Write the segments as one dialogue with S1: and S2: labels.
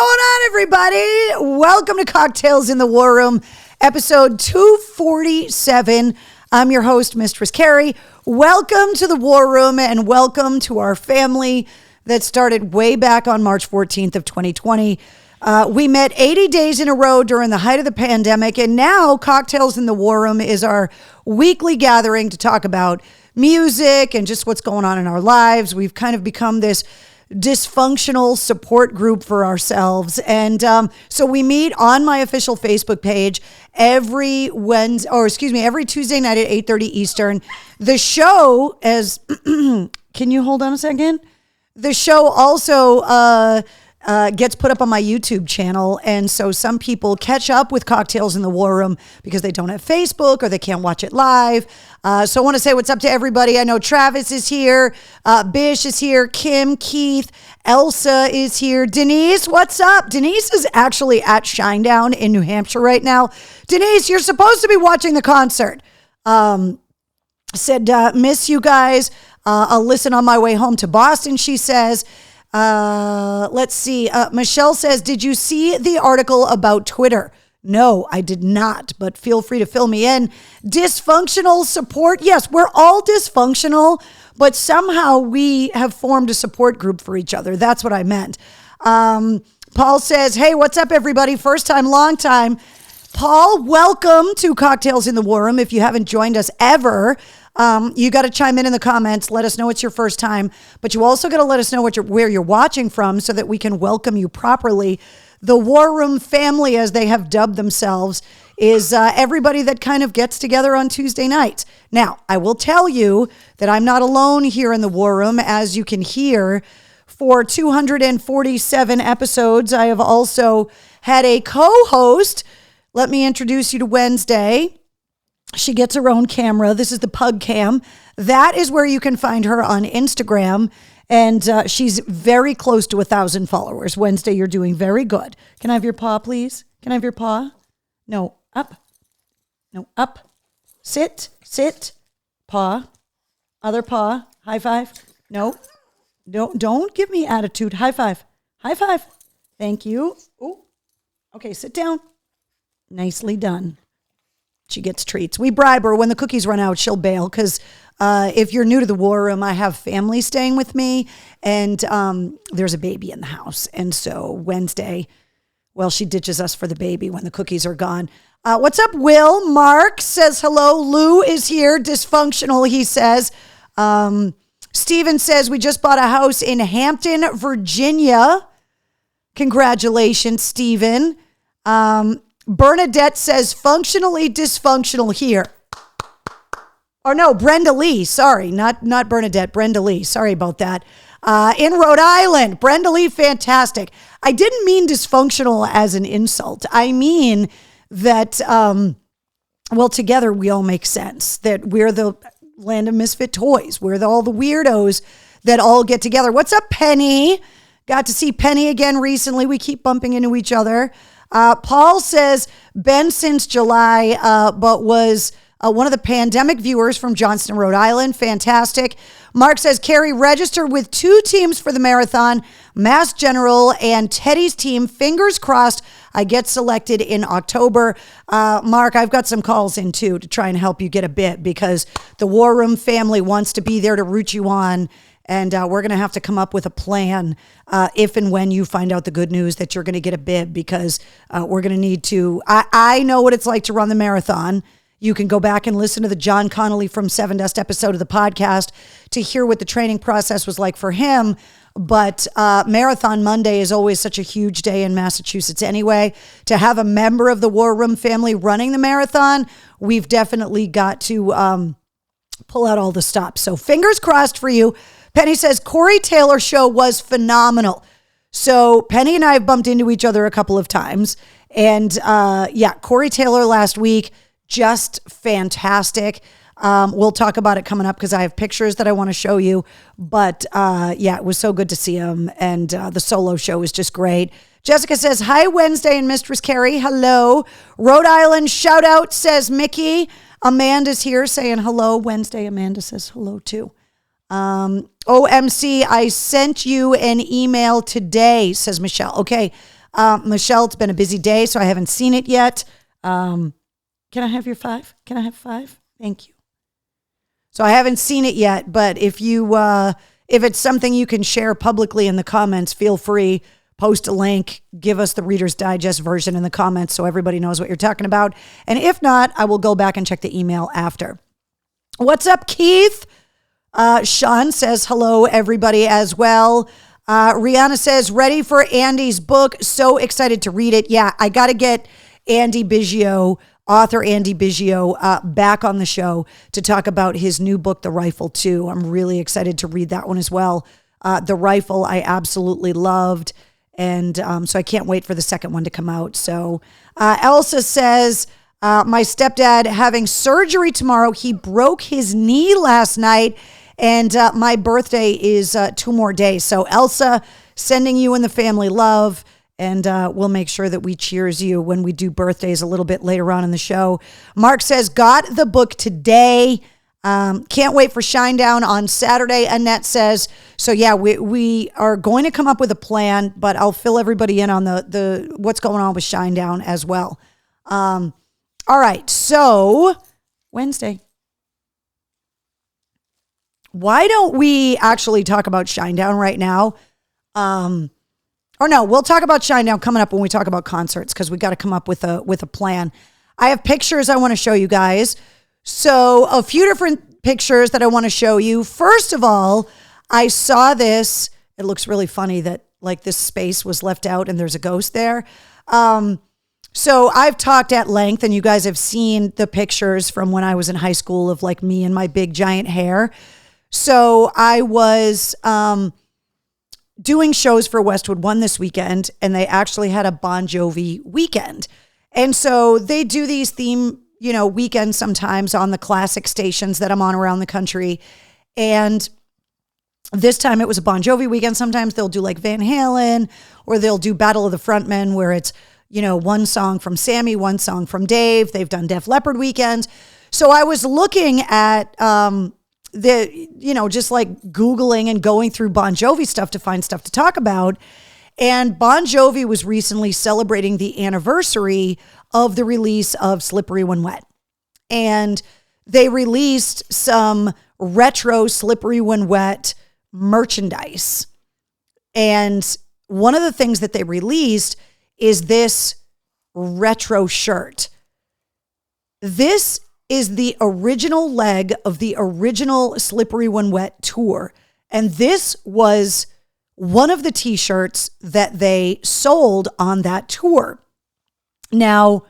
S1: going on, everybody? Welcome to Cocktails in the War Room, episode 247. I'm your host, Mistress Carrie. Welcome to the War Room and welcome to our family that started way back on March 14th of 2020. We met 80 days in a row during the height of the pandemic, and now Cocktails in the War Room is our weekly gathering to talk about music and just what's going on in our lives. We've kind of become this dysfunctional support group for ourselves. And so we meet on my official Facebook page every Tuesday night at 8:30 Eastern. The show can you hold on a second? The show also gets put up on my YouTube channel. And so some people catch up with Cocktails in the War Room because they don't have Facebook or they can't watch it live. So I want to say what's up to everybody. I know Travis is here. Bish is here. Kim, Keith, Elsa is here. Denise, what's up? Denise is actually at Shinedown in New Hampshire right now. Denise, you're supposed to be watching the concert. Said, miss you guys. I'll listen on my way home to Boston, she says. Let's see. Michelle says, did you see the article about Twitter? No, I did not, but feel free to fill me in. Dysfunctional support. Yes, we're all dysfunctional, but somehow we have formed a support group for each other. That's what I meant. Paul says, hey, what's up, everybody? First time, long time. Paul, welcome to Cocktails in the War Room. If you haven't joined us ever, you got to chime in the comments. Let us know it's your first time, but you also got to let us know where you're watching from so that we can welcome you properly. The War Room family, as they have dubbed themselves, is everybody that kind of gets together on Tuesday nights. Now, I will tell you that I'm not alone here in the War Room. As you can hear, for 247 episodes, I have also had a co-host. Let me introduce you to Wednesday. She gets her own camera. This is the Pug Cam. That is where you can find her on Instagram. And she's very close to 1,000 followers. Wednesday, you're doing very good. Can I have your paw, please? Can I have your paw? No, up. No, up. Sit. Paw. Other paw. High five. No. Don't give me attitude. High five. High five. Thank you. Oh. Okay, sit down. Nicely done. She gets treats. We bribe her. When the cookies run out, she'll bail. Because if you're new to the War Room, I have family staying with me. And there's a baby in the house. And so Wednesday, well, she ditches us for the baby when the cookies are gone. What's up, Will? Mark says hello. Lou is here. Dysfunctional, he says. Steven says, we just bought a house in Hampton, Virginia. Congratulations, Steven. Bernadette says, functionally dysfunctional here. Or no, Brenda Lee. Sorry, not Bernadette. Brenda Lee. Sorry about that. In Rhode Island, Brenda Lee, fantastic. I didn't mean dysfunctional as an insult. I mean that, together we all make sense. That we're the land of misfit toys. We're all the weirdos that all get together. What's up, Penny? Got to see Penny again recently. We keep bumping into each other. Paul says, been since July, but was one of the pandemic viewers from Johnston, Rhode Island. Fantastic. Mark says, Carrie registered with 2 teams for the marathon, Mass General and Teddy's team. Fingers crossed I get selected in October. Mark, I've got some calls in too to try and help you get a bit because the War Room family wants to be there to root you on. And we're going to have to come up with a plan if and when you find out the good news that you're going to get a bib because we're going to need to. I know what it's like to run the marathon. You can go back and listen to the John Connolly from Seven Dust episode of the podcast to hear what the training process was like for him. But Marathon Monday is always such a huge day in Massachusetts anyway. To have a member of the War Room family running the marathon, we've definitely got to pull out all the stops. So fingers crossed for you. Penny says, Corey Taylor show was phenomenal. So Penny and I have bumped into each other a couple of times. And Corey Taylor last week, just fantastic. We'll talk about it coming up because I have pictures that I want to show you. But it was so good to see him. And the solo show was just great. Jessica says, hi, Wednesday and Mistress Carrie. Hello. Rhode Island shout out, says Mickey. Amanda's here saying hello. Wednesday, Amanda says hello too. OMC, I sent you an email today, says Michelle. Okay. Michelle, it's been a busy day, so I haven't seen it yet. Can I have your 5? Can I have 5? Thank you. So I haven't seen it yet, but if it's something you can share publicly in the comments, feel free. Post a link, give us the Reader's Digest version in the comments so everybody knows what you're talking about. And if not, I will go back and check the email after. What's up, Keith? Sean says hello, everybody, as well. Rihanna says, ready for Andy's book. So excited to read it. Yeah, I got to get Andy Biggio, author Andy Biggio, back on the show to talk about his new book, The Rifle, too. I'm really excited to read that one as well. The Rifle, I absolutely loved. And so I can't wait for the second one to come out. So Elsa says, my stepdad having surgery tomorrow. He broke his knee last night. And my birthday is 2 more days. So Elsa, sending you and the family love. And we'll make sure that we cheers you when we do birthdays a little bit later on in the show. Mark says, got the book today. Can't wait for Shinedown on Saturday. Annette says, so yeah, we are going to come up with a plan, but I'll fill everybody in on the what's going on with Shinedown as well. All right, so Wednesday. Why don't we actually talk about Shinedown right now? Or no, we'll talk about Shinedown coming up when we talk about concerts, because we got to come up with a plan. I have pictures I want to show you guys. So a few different pictures that I want to show you. First of all, I saw this. It looks really funny that like this space was left out and there's a ghost there. So I've talked at length, and you guys have seen the pictures from when I was in high school of like me and my big giant hair. So I was doing shows for Westwood One this weekend, and they actually had a Bon Jovi weekend. And so they do these theme weekends sometimes on the classic stations that I'm on around the country. And this time it was a Bon Jovi weekend. Sometimes they'll do like Van Halen, or they'll do Battle of the Frontmen, where it's, one song from Sammy, one song from Dave. They've done Def Leppard weekends. So I was looking at just like Googling and going through Bon Jovi stuff to find stuff to talk about. And Bon Jovi was recently celebrating the anniversary of the release of Slippery When Wet. And they released some retro Slippery When Wet merchandise. And one of the things that they released is this retro shirt. This is the original leg of the original Slippery When Wet tour. And this was one of the t-shirts that they sold on that tour. Now,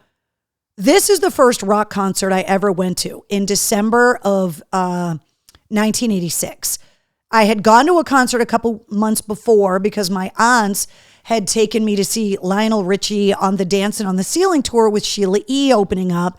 S1: this is the first rock concert I ever went to in December of 1986. I had gone to a concert a couple months before because my aunts had taken me to see Lionel Richie on the Dancing on the Ceiling tour with Sheila E. opening up.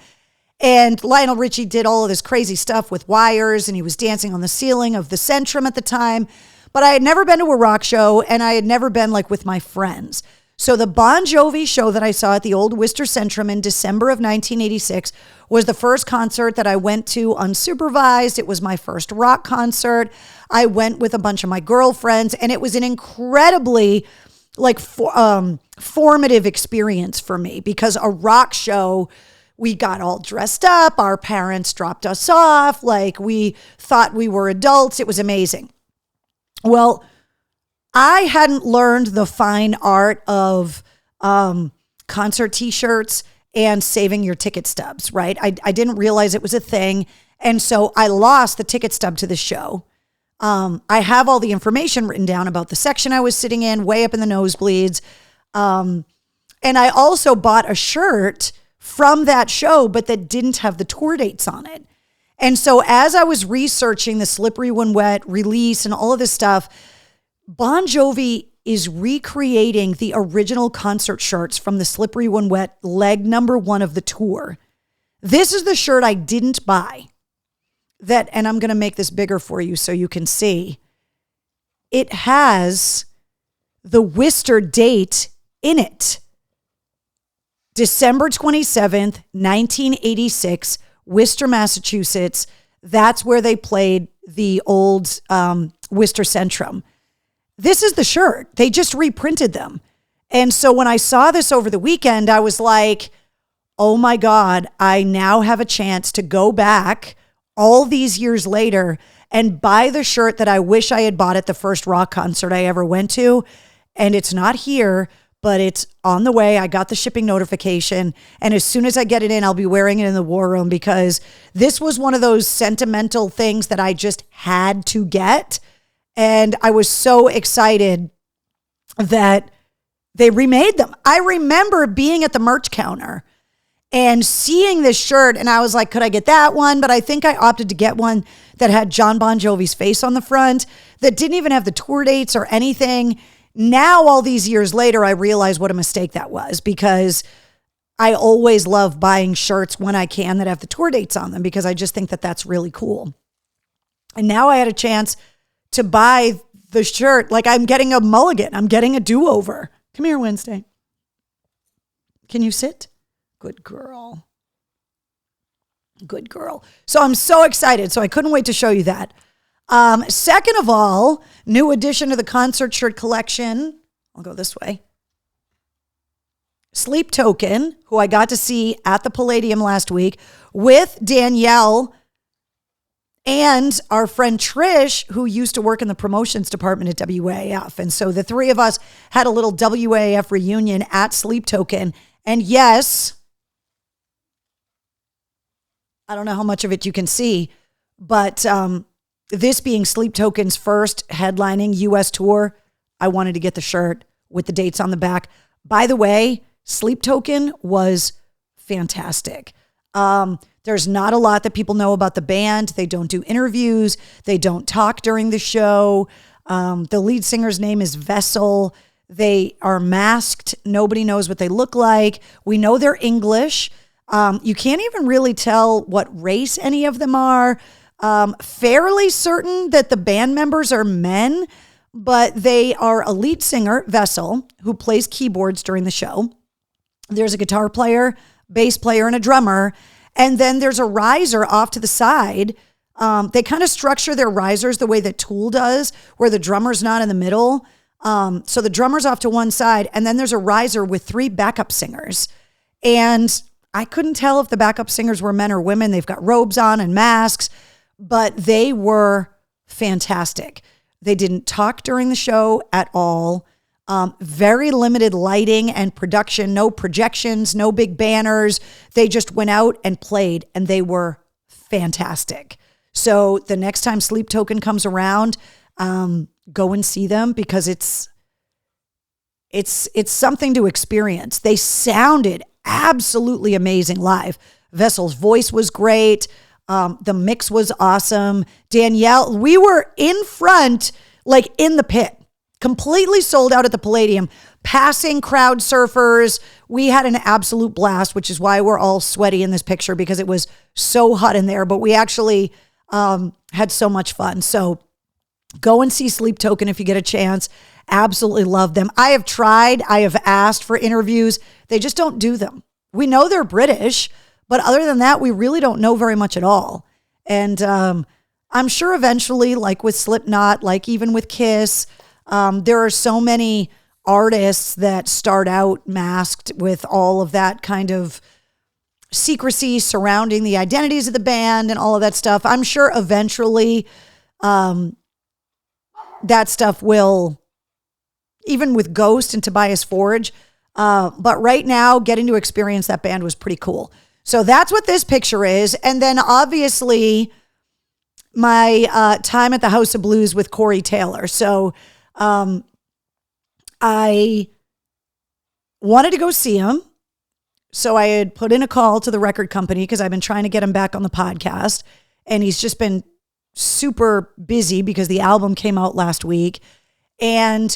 S1: And Lionel Richie did all of this crazy stuff with wires, and he was dancing on the ceiling of the Centrum at the time. But I had never been to a rock show, and I had never been like with my friends. So the Bon Jovi show that I saw at the old Worcester Centrum in December of 1986 was the first concert that I went to unsupervised. It was my first rock concert. I went with a bunch of my girlfriends, and it was an incredibly formative experience for me, because a rock show, we got all dressed up. Our parents dropped us off. Like, we thought we were adults. It was amazing. Well, I hadn't learned the fine art of concert t-shirts and saving your ticket stubs, right? I didn't realize it was a thing. And so I lost the ticket stub to the show. I have all the information written down about the section I was sitting in, way up in the nosebleeds. And I also bought a shirt from that show, but that didn't have the tour dates on it. And so as I was researching the Slippery When Wet release and all of this stuff, Bon Jovi is recreating the original concert shirts from the Slippery When Wet leg number 1 of the tour. This is the shirt I didn't buy. And I'm going to make this bigger for you so you can see. It has the Worcester date in it. December 27th, 1986, Worcester, Massachusetts. That's where they played the old Worcester Centrum. This is the shirt. They just reprinted them. And so when I saw this over the weekend, I was like, oh my God, I now have a chance to go back all these years later and buy the shirt that I wish I had bought at the first rock concert I ever went to. And it's not here, but it's on the way. I got the shipping notification. And as soon as I get it in, I'll be wearing it in the war room, because this was one of those sentimental things that I just had to get. And I was so excited that they remade them. I remember being at the merch counter and seeing this shirt, and I was like, could I get that one? But I think I opted to get one that had John Bon Jovi's face on the front, that didn't even have the tour dates or anything. Now, all these years later, I realize what a mistake that was, because I always love buying shirts when I can that have the tour dates on them, because I just think that that's really cool. And now I had a chance to buy the shirt. Like, I'm getting a mulligan. I'm getting a do-over. Come here, Wednesday. Can you sit? Good girl. Good girl. So I'm so excited. So I couldn't wait to show you that. Second of all, new addition to the concert shirt collection. I'll go this way. Sleep Token, who I got to see at the Palladium last week with Danielle and our friend Trish, who used to work in the promotions department at WAF. And so the three of us had a little WAF reunion at Sleep Token. And yes, I don't know how much of it you can see, but this being Sleep Token's first headlining U.S. tour, I wanted to get the shirt with the dates on the back. By the way, Sleep Token was fantastic. There's not a lot that people know about the band. They don't do interviews. They don't talk during the show. The lead singer's name is Vessel. They are masked. Nobody knows what they look like. We know they're English. You can't even really tell what race any of them are. Fairly certain that the band members are men, but they are a lead singer, Vessel, who plays keyboards during the show. There's a guitar player, bass player, and a drummer. And then there's a riser off to the side. They kind of structure their risers the way that Tool does, where the drummer's not in the middle. So the drummer's off to one side, and then there's a riser with three backup singers. And I couldn't tell if the backup singers were men or women. They've got robes on and masks, but they were fantastic. They didn't talk during the show at all. Very limited lighting and production, no projections, no big banners. They just went out and played, and they were fantastic. So the next time Sleep Token comes around, go and see them, because it's something to experience. They sounded absolutely amazing live. Vessel's voice was great. The mix was awesome. Danielle, we were in front, like in the pit, completely sold out at the Palladium, passing crowd surfers. We had an absolute blast, which is why we're all sweaty in this picture, because it was so hot in there, but we actually had so much fun. So go and see Sleep Token if you get a chance. Absolutely love them. I have tried. I have asked for interviews. They just don't do them. We know they're British, but other than that, we really don't know very much at all. And I'm sure eventually, like with Slipknot, like even with Kiss, there are so many artists that start out masked with all of that kind of secrecy surrounding the identities of the band and all of that stuff. I'm sure eventually that stuff will, even with Ghost and Tobias Forge. But right now, getting to experience that band was pretty cool. So that's what this picture is. And then obviously my time at the House of Blues with Corey Taylor. So I wanted to go see him. So I had put in a call to the record company, because I've been trying to get him back on the podcast. And he's just been super busy because the album came out last week. And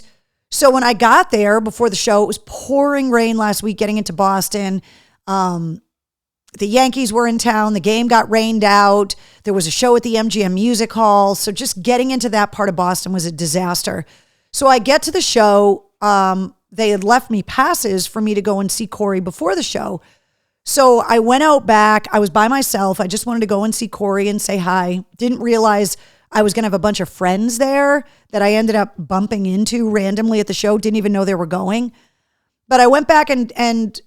S1: so when I got there before the show, it was pouring rain last week getting into Boston. The Yankees were in town. The game got rained out. There was a show at the MGM Music Hall. So just getting into that part of Boston was a disaster. So I get to the show. They had left me passes for me to go and see Corey before the show. So I went out back. I was by myself. I just wanted to go and see Corey and say hi. Didn't realize I was going to have a bunch of friends there that I ended up bumping into randomly at the show. Didn't even know they were going. But I went back and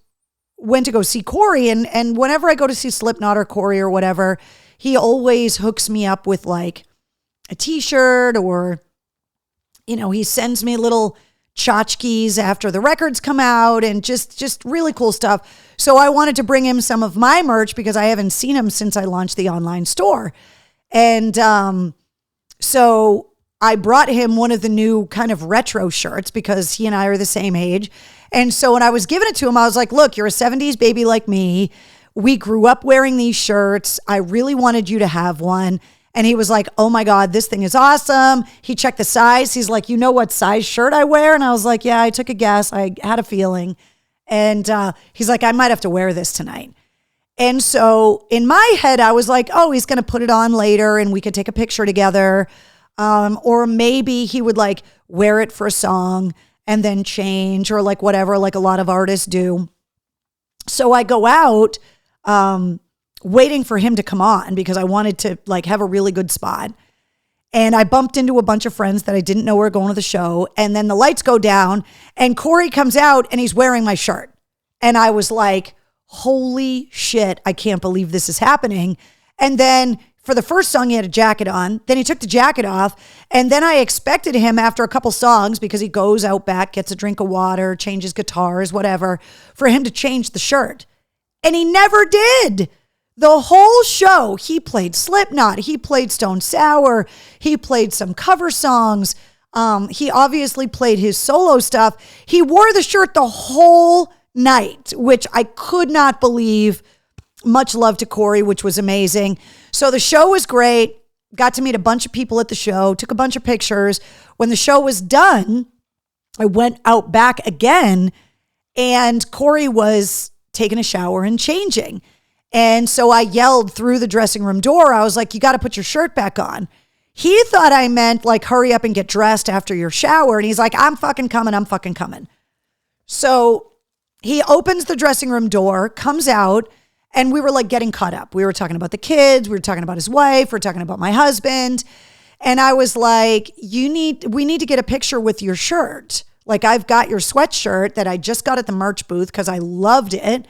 S1: went to go see Corey. And whenever I go to see Slipknot or Corey or whatever, he always hooks me up with like a t-shirt, or, you know, he sends me little tchotchkes after the records come out, and just really cool stuff. So I wanted to bring him some of my merch because I haven't seen him since I launched the online store. And so I brought him one of the new kind of retro shirts because he and I are the same age. And so when I was giving it to him, I was like, look, you're a 70s baby like me. We grew up wearing these shirts. I really wanted you to have one. And he was like, oh my God, this thing is awesome. He checked the size. He's like, you know what size shirt I wear? And I was like, yeah, I took a guess. I had a feeling. And he's like, I might have to wear this tonight. And so in my head, I was like, oh, he's going to put it on later and we could take a picture together. Or maybe he would like wear it for a song and then change, or like whatever, like a lot of artists do. So I go out waiting for him to come on because I wanted to like have a really good spot. And I bumped into a bunch of friends that I didn't know were going to the show. And then the lights go down and Corey comes out and he's wearing my shirt. And I was like, holy shit, I can't believe this is happening. And then for the first song, he had a jacket on. Then he took the jacket off. And then I expected him after a couple songs, because he goes out back, gets a drink of water, changes guitars, whatever, for him to change the shirt. And he never did. The whole show, he played Slipknot, he played Stone Sour, he played some cover songs. He obviously played his solo stuff. He wore the shirt the whole night, which I could not believe. Much love to Corey, which was amazing. So the show was great. Got to meet a bunch of people at the show, took a bunch of pictures. When the show was done, I went out back again, and Corey was taking a shower and changing. And so I yelled through the dressing room door. I was like, you got to put your shirt back on. He thought I meant like, hurry up and get dressed after your shower. And he's like, I'm fucking coming. So he opens the dressing room door, comes out, and we were like getting caught up. We were talking about the kids. We were talking about his wife. We were talking about my husband. And I was like, we need to get a picture with your shirt. Like, I've got your sweatshirt that I just got at the merch booth because I loved it.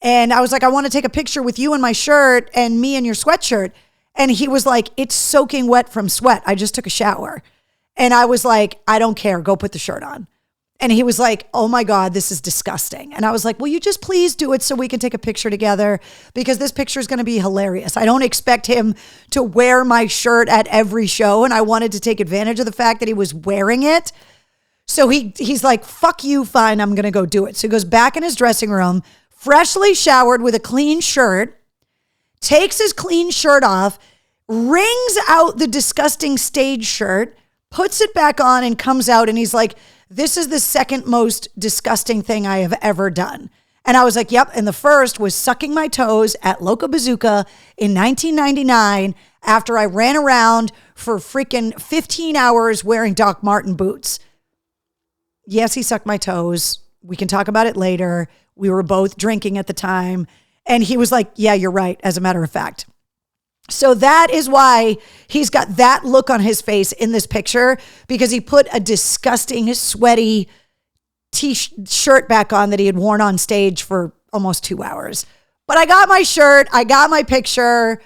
S1: And I was like, I want to take a picture with you in my shirt and me in your sweatshirt. And he was like, it's soaking wet from sweat. I just took a shower. And I was like, I don't care. Go put the shirt on. And he was like, oh my God, this is disgusting. And I was like, will you just please do it so we can take a picture together? Because this picture is going to be hilarious. I don't expect him to wear my shirt at every show. And I wanted to take advantage of the fact that he was wearing it. So he's like, fuck you, fine, I'm going to go do it. So he goes back in his dressing room, freshly showered with a clean shirt, takes his clean shirt off, wrings out the disgusting stage shirt, puts it back on, and comes out. And he's like, this is the second most disgusting thing I have ever done. And I was like, yep. And the first was sucking my toes at Loco Bazooka in 1999 after I ran around for freaking 15 hours wearing Doc Marten boots. Yes, he sucked my toes. We can talk about it later. We were both drinking at the time. And he was like, yeah, you're right, as a matter of fact. So that is why he's got that look on his face in this picture, because he put a disgusting, sweaty t-shirt back on that he had worn on stage for almost 2 hours. But I got my shirt. I got my picture.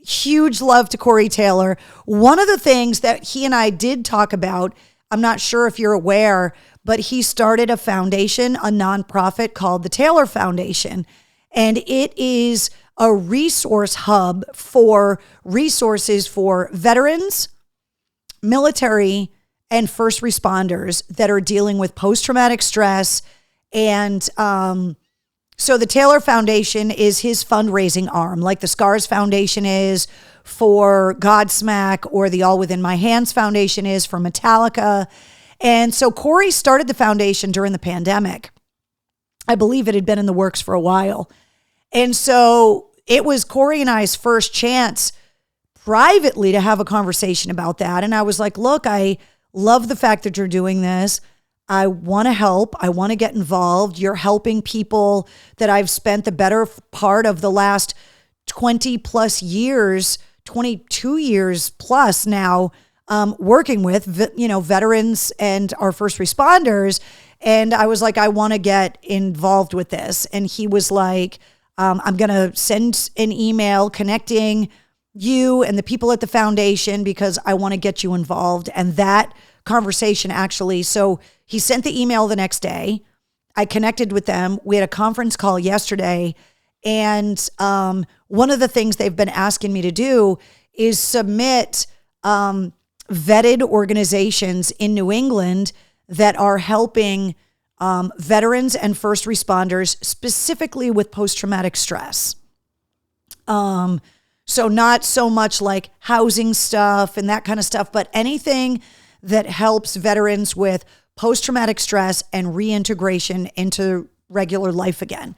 S1: Huge love to Corey Taylor. One of the things that he and I did talk about, I'm not sure if you're aware, but he started a foundation, a nonprofit called the Taylor Foundation. And it is a resource hub for resources for veterans, military, and first responders that are dealing with post-traumatic stress. And so the Taylor Foundation is his fundraising arm, like the Scars Foundation is for Godsmack, or the All Within My Hands Foundation is for Metallica. And so Corey started the foundation during the pandemic. I believe it had been in the works for a while. And so it was Corey and I's first chance privately to have a conversation about that. And I was like, look, I love the fact that you're doing this. I want to help. I want to get involved. You're helping people that I've spent the better part of the last 20 plus years, 22 years plus now, working with, veterans and our first responders. And I was like, I want to get involved with this. And he was like, I'm going to send an email connecting you and the people at the foundation because I want to get you involved. And that conversation actually, so he sent the email the next day. I connected with them. We had a conference call yesterday. And one of the things they've been asking me to do is submit vetted organizations in New England that are helping veterans and first responders, specifically with post-traumatic stress. So not so much like housing stuff and that kind of stuff, but anything that helps veterans with post-traumatic stress and reintegration into regular life again.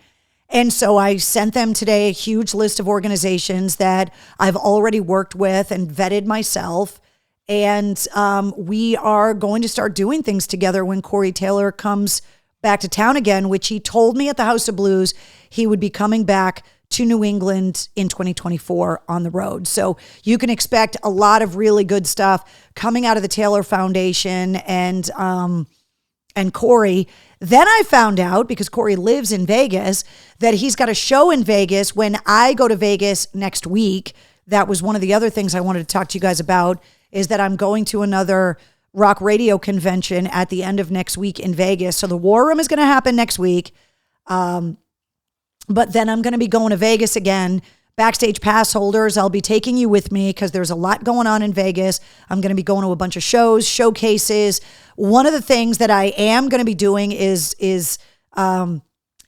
S1: And so I sent them today a huge list of organizations that I've already worked with and vetted myself. And we are going to start doing things together when Corey Taylor comes back to town again, which he told me at the House of Blues he would be coming back to New England in 2024 on the road. So you can expect a lot of really good stuff coming out of the Taylor Foundation and Corey. Then I found out, because Corey lives in Vegas, that he's got a show in Vegas when I go to Vegas next week. That was one of the other things I wanted to talk to you guys about, is that I'm going to another rock radio convention at the end of next week in Vegas. So the War Room is going to happen next week. But then I'm going to be going to Vegas again. Backstage pass holders, I'll be taking you with me because there's a lot going on in Vegas. I'm going to be going to a bunch of shows, showcases. One of the things that I am going to be doing is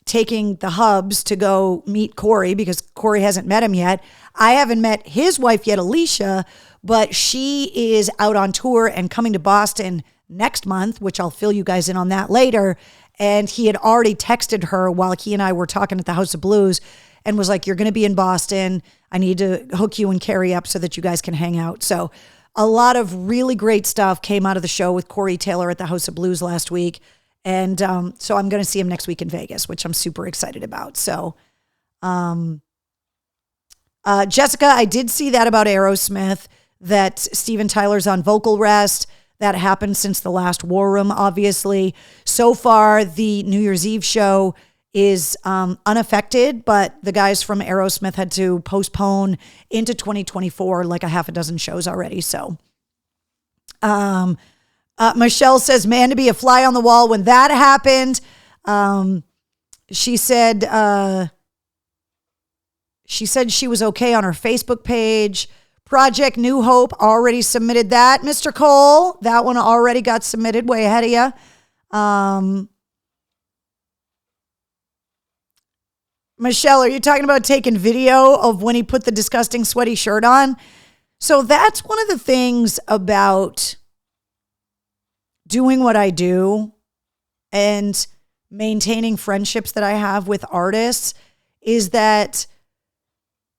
S1: taking the hubs to go meet Corey, because Corey hasn't met him yet. I haven't met his wife yet, Alicia, but she is out on tour and coming to Boston next month, which I'll fill you guys in on that later. And he had already texted her while he and I were talking at the House of Blues and was like, you're going to be in Boston. I need to hook you and Carrie up so that you guys can hang out. So a lot of really great stuff came out of the show with Corey Taylor at the House of Blues last week. And so I'm going to see him next week in Vegas, which I'm super excited about. So Jessica, I did see that about Aerosmith, that Steven Tyler's on vocal rest. That happened since the last War Room, obviously. So far, the New Year's Eve show is unaffected, but the guys from Aerosmith had to postpone into 2024 like a half a dozen shows already. So Michelle says, man, to be a fly on the wall when that happened. She said she was okay on her Facebook page. Project New Hope already submitted that. Mr. Cole, that one already got submitted, way ahead of you. Michelle, are you talking about taking video of when he put the disgusting sweaty shirt on? So that's one of the things about doing what I do and maintaining friendships that I have with artists, is that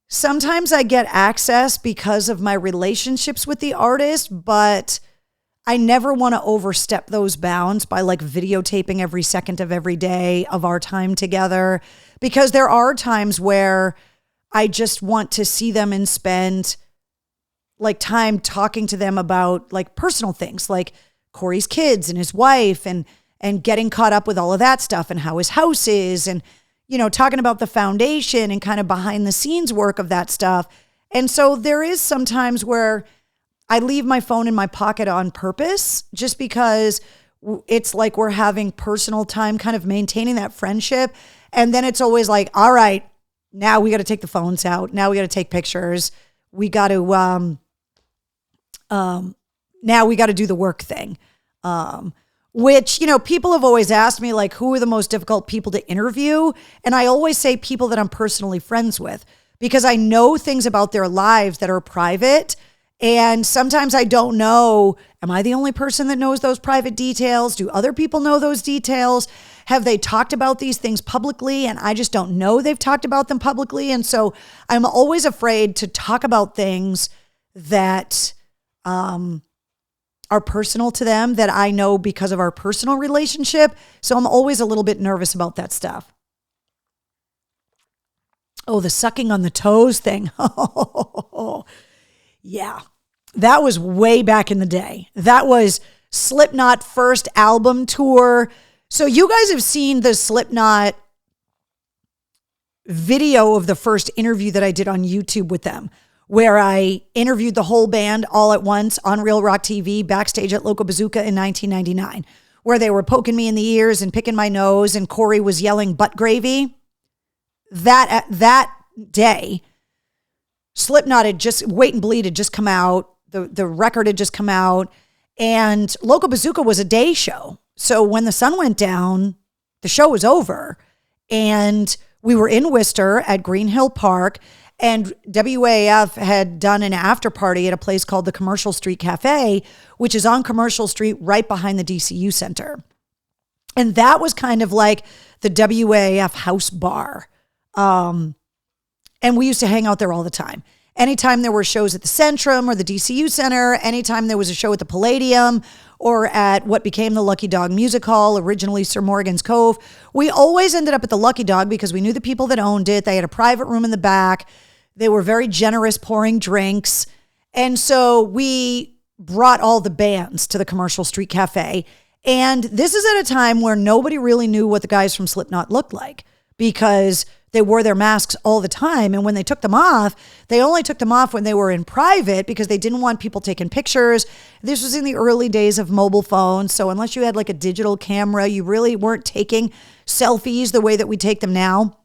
S1: sometimes I get access because of my relationships with the artist, but I never want to overstep those bounds by like videotaping every second of every day of our time together, because there are times where I just want to see them and spend like time talking to them about like personal things, like Corey's kids and his wife, and getting caught up with all of that stuff and how his house is, and you know, talking about the foundation and kind of behind the scenes work of that stuff. And so there is sometimes where I leave my phone in my pocket on purpose, just because it's like we're having personal time, kind of maintaining that friendship. And then it's always like, all right, now we got to take the phones out. Now we got to take pictures. We got to, now we got to do the work thing. Which, you know, people have always asked me, like, who are the most difficult people to interview? And I always say people that I'm personally friends with, because I know things about their lives that are private. And sometimes I don't know, am I the only person that knows those private details? Do other people know those details? Have they talked about these things publicly and I just don't know they've talked about them publicly? And so I'm always afraid to talk about things that are personal to them, that I know because of our personal relationship. So I'm always a little bit nervous about that stuff. Oh, the sucking on the toes thing. Yeah, that was way back in the day. That was Slipknot first album tour. So you guys have seen the Slipknot video of the first interview that I did on YouTube with them, where I interviewed the whole band all at once on Real Rock TV backstage at Local Bazooka in 1999, where they were poking me in the ears and picking my nose and Corey was yelling butt gravy. That day, Slipknot had just, Wait and Bleed had just come out. The record had just come out, and Local Bazooka was a day show. So when the sun went down, the show was over, and we were in Worcester at Green Hill Park, and WAF had done an after party at a place called the Commercial Street Cafe, which is on Commercial Street right behind the DCU Center. And that was kind of like the WAF house bar. And we used to hang out there all the time. Anytime there were shows at the Centrum or the DCU Center, anytime there was a show at the Palladium or at what became the Lucky Dog Music Hall, originally Sir Morgan's Cove, we always ended up at the Lucky Dog because we knew the people that owned it. They had a private room in the back. They were very generous pouring drinks. And so we brought all the bands to the Commercial Street Cafe. And this is at a time where nobody really knew what the guys from Slipknot looked like because they wore their masks all the time. And when they took them off, they only took them off when they were in private because they didn't want people taking pictures. This was in the early days of mobile phones. So unless you had like a digital camera, you really weren't taking selfies the way that we take them now.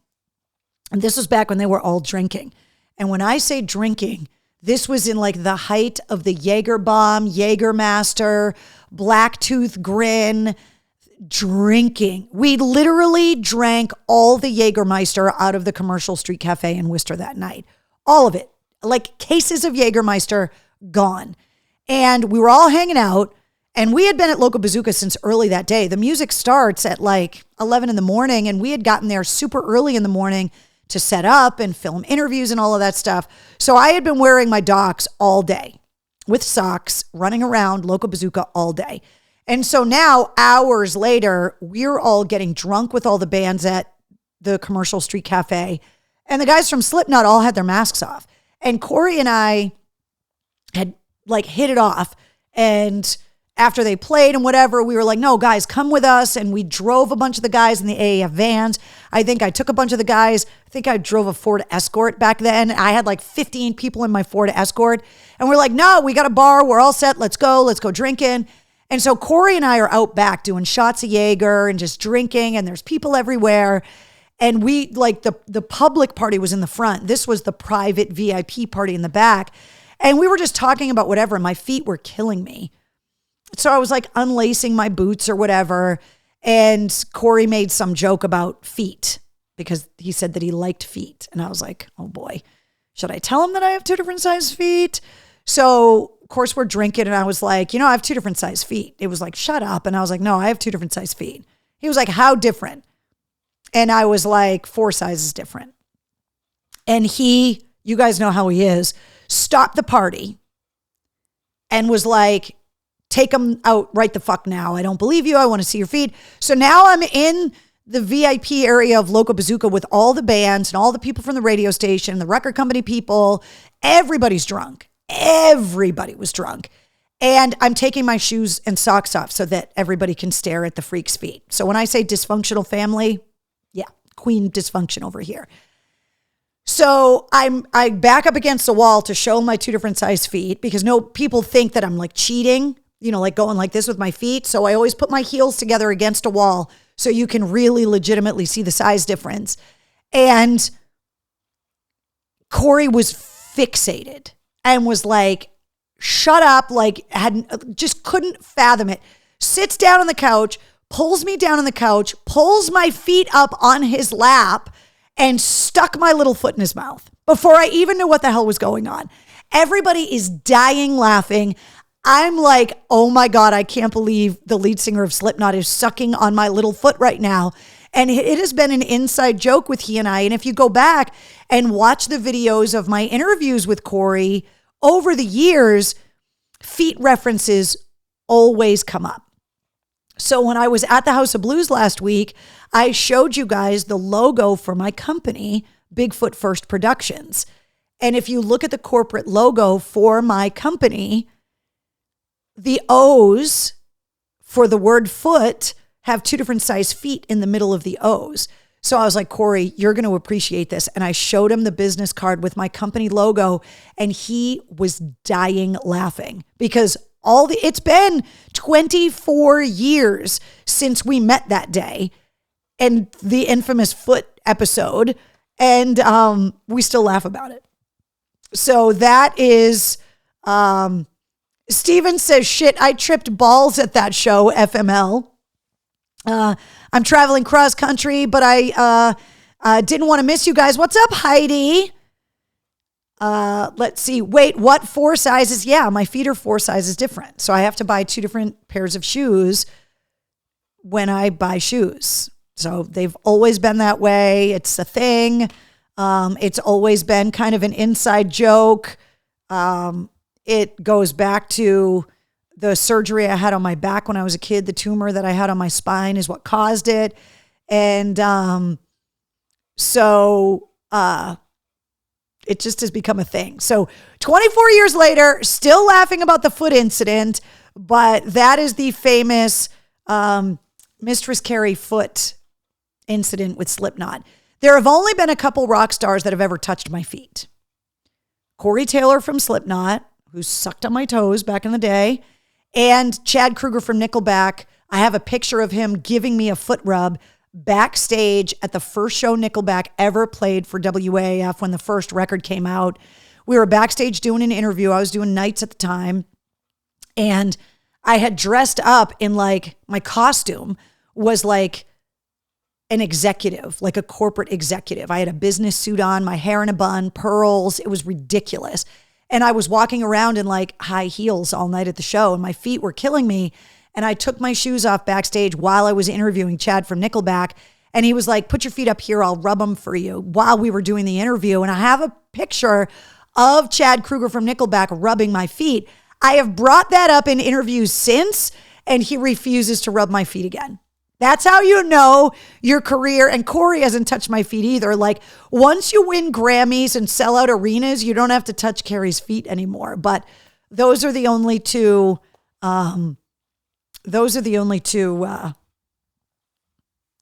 S1: And this was back when they were all drinking. And when I say drinking, this was in like the height of the Jaeger bomb, Jägermaster, Blacktooth Grin, drinking. We literally drank all the Jägermeister out of the Commercial Street Cafe in Worcester that night. All of it. Like cases of Jägermeister gone. And we were all hanging out, and we had been at Local Bazooka since early that day. The music starts at like 11 in the morning, and we had gotten there super early in the morning to set up and film interviews and all of that stuff. So I had been wearing my Docs all day with socks, running around Local Bazooka all day. And so now, hours later, we're all getting drunk with all the bands at the Commercial Street Cafe. And the guys from Slipknot all had their masks off. And Corey and I had like hit it off. And after they played and whatever, we were like, no, guys, come with us. And we drove a bunch of the guys in the AAF vans. I think I took a bunch of the guys. I think I drove a Ford Escort back then. I had like 15 people in my Ford Escort. And we're like, no, we got a bar. We're all set. Let's go drinking. And so Corey and I are out back doing shots of Jaeger and just drinking, and there's people everywhere. And we like the public party was in the front. This was the private VIP party in the back. And we were just talking about whatever. And my feet were killing me. So I was like unlacing my boots or whatever. And Corey made some joke about feet because he said that he liked feet. And I was like, oh boy, should I tell him that I have 2 different size feet? So of course we're drinking, and I was like, I have 2 different size feet. It was like, shut up. And I was like, no, I have 2 different size feet. He was like, how different? And I was like, 4 sizes different. And he, you guys know how he is, stopped the party and was like, take them out right the fuck now. I don't believe you. I want to see your feet. So now I'm in the VIP area of Local Bazooka with all the bands and all the people from the radio station, the record company people. Everybody's drunk. Everybody was drunk. And I'm taking my shoes and socks off so that everybody can stare at the freak's feet. So when I say dysfunctional family, yeah, queen dysfunction over here. So I back up against the wall to show my 2 different size feet because no people think that I'm like cheating, like going like this with my feet. So I always put my heels together against a wall so you can really legitimately see the size difference. And Corey was fixated and was like, shut up, like just couldn't fathom it. Sits down on the couch, pulls me down on the couch, pulls my feet up on his lap, and stuck my little foot in his mouth before I even knew what the hell was going on. Everybody is dying laughing. I'm like, oh my God, I can't believe the lead singer of Slipknot is sucking on my little foot right now. And it has been an inside joke with he and I. And if you go back and watch the videos of my interviews with Corey over the years, feet references always come up. So when I was at the House of Blues last week, I showed you guys the logo for my company, Bigfoot First Productions. And if you look at the corporate logo for my company, the O's for the word foot have two different size feet in the middle of the O's. So I was like, Corey, you're going to appreciate this. And I showed him the business card with my company logo, and he was dying laughing because it's been 24 years since we met that day and the infamous foot episode. And we still laugh about it. So that is, Steven says, shit, I tripped balls at that show, FML. I'm traveling cross country, but I didn't want to miss you guys. What's up, Heidi? Let's see. Wait, what 4 sizes? Yeah, my feet are 4 sizes different. So I have to buy 2 different pairs of shoes when I buy shoes. So they've always been that way. It's a thing. It's always been kind of an inside joke. It goes back to the surgery I had on my back when I was a kid. The tumor that I had on my spine is what caused it. And it just has become a thing. So 24 years later, still laughing about the foot incident, but that is the famous Mistress Carrie foot incident with Slipknot. There have only been a couple rock stars that have ever touched my feet. Corey Taylor from Slipknot, who sucked on my toes back in the day, and Chad Kroeger from Nickelback. I have a picture of him giving me a foot rub backstage at the first show Nickelback ever played for WAAF when the first record came out. We were backstage doing an interview. I was doing nights at the time, and I had dressed up in like, my costume was like an executive, like a corporate executive. I had a business suit on, my hair in a bun, pearls. It was ridiculous. And I was walking around in like high heels all night at the show, and my feet were killing me. And I took my shoes off backstage while I was interviewing Chad from Nickelback. And he was like, put your feet up here, I'll rub them for you, while we were doing the interview. And I have a picture of Chad Kroeger from Nickelback rubbing my feet. I have brought that up in interviews since, and he refuses to rub my feet again. That's how you know your career. And Corey hasn't touched my feet either. Like, once you win Grammys and sell out arenas, you don't have to touch Carrie's feet anymore. But those are the only two,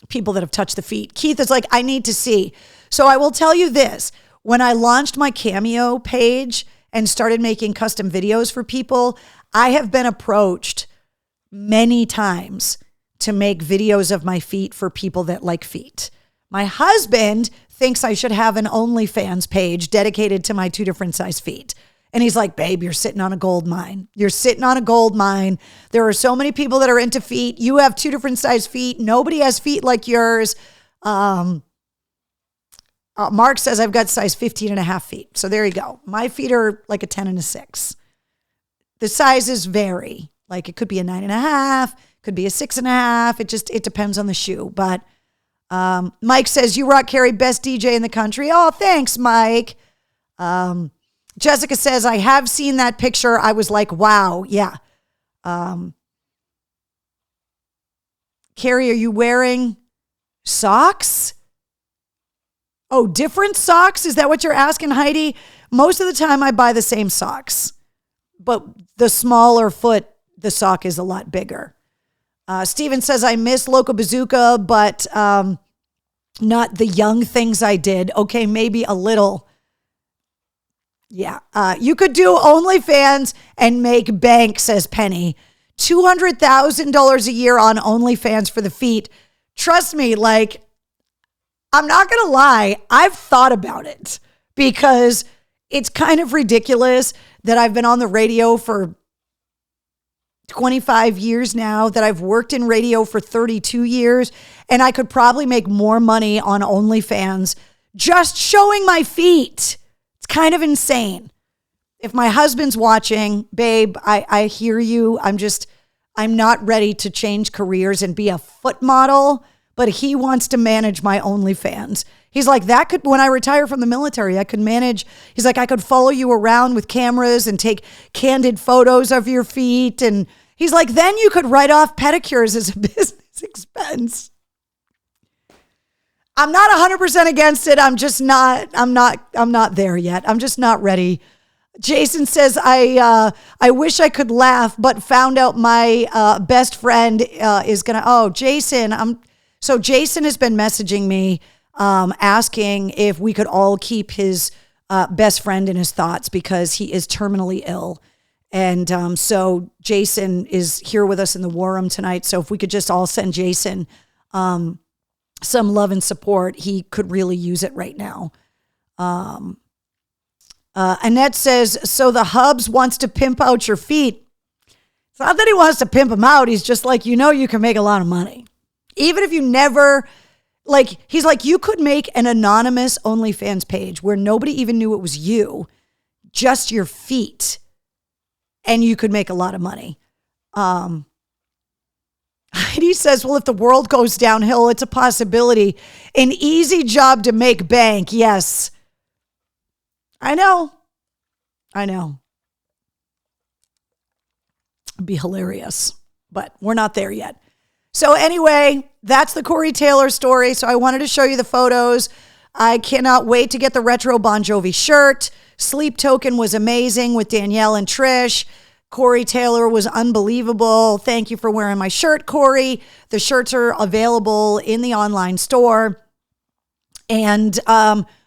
S1: people that have touched the feet. Keith is like, I need to see. So I will tell you this. When I launched my Cameo page and started making custom videos for people, I have been approached many times to make videos of my feet for people that like feet. My husband thinks I should have an OnlyFans page dedicated to my 2 different size feet. And he's like, babe, you're sitting on a gold mine. You're sitting on a gold mine. There are so many people that are into feet. You have 2 different size feet. Nobody has feet like yours. Mark says I've got size 15 and a half feet. So there you go. My feet are like a 10 and a 6. The sizes vary. Like, it could be a 9.5, could be a 6.5. It depends on the shoe. But Mike says, you rock, Carrie, best DJ in the country. Oh, thanks, Mike. Jessica says, I have seen that picture. I was like, wow. Yeah. Carrie, are you wearing socks? Oh, different socks? Is that what you're asking, Heidi? Most of the time I buy the same socks, but the smaller foot, the sock is a lot bigger. Steven says, I miss Loco Bazooka, but not the young things I did. Okay, maybe a little. Yeah. You could do OnlyFans and make bank, says Penny. $200,000 a year on OnlyFans for the feet. Trust me, like, I'm not going to lie. I've thought about it because it's kind of ridiculous that I've been on the radio for 25 years now, that I've worked in radio for 32 years, and I could probably make more money on OnlyFans just showing my feet. It's kind of insane. If my husband's watching, babe, I hear you. I'm not ready to change careers and be a foot model, but he wants to manage my OnlyFans. He's like, when I retire from the military, I could manage. He's like, I could follow you around with cameras and take candid photos of your feet. And he's like, then you could write off pedicures as a business expense. I'm not 100% against it. I'm not there yet. I'm just not ready. Jason says, I wish I could laugh, but found out my best friend is going to, Jason, so Jason has been messaging me asking if we could all keep his best friend in his thoughts because he is terminally ill. And so Jason is here with us in the War Room tonight. So if we could just all send Jason some love and support, he could really use it right now. Annette says, so the Hubs wants to pimp out your feet. It's not that he wants to pimp them out. He's just like, you can make a lot of money. Even if you never, he's like, you could make an anonymous OnlyFans page where nobody even knew it was you, just your feet, and you could make a lot of money. Heidi says, well, if the world goes downhill, it's a possibility. An easy job to make bank. Yes. I know. It'd be hilarious, but we're not there yet. So anyway, that's the Corey Taylor story. So I wanted to show you the photos. I cannot wait to get the retro Bon Jovi shirt. Sleep Token was amazing with Danielle and Trish. Corey Taylor was unbelievable. Thank you for wearing my shirt, Corey. The shirts are available in the online store. And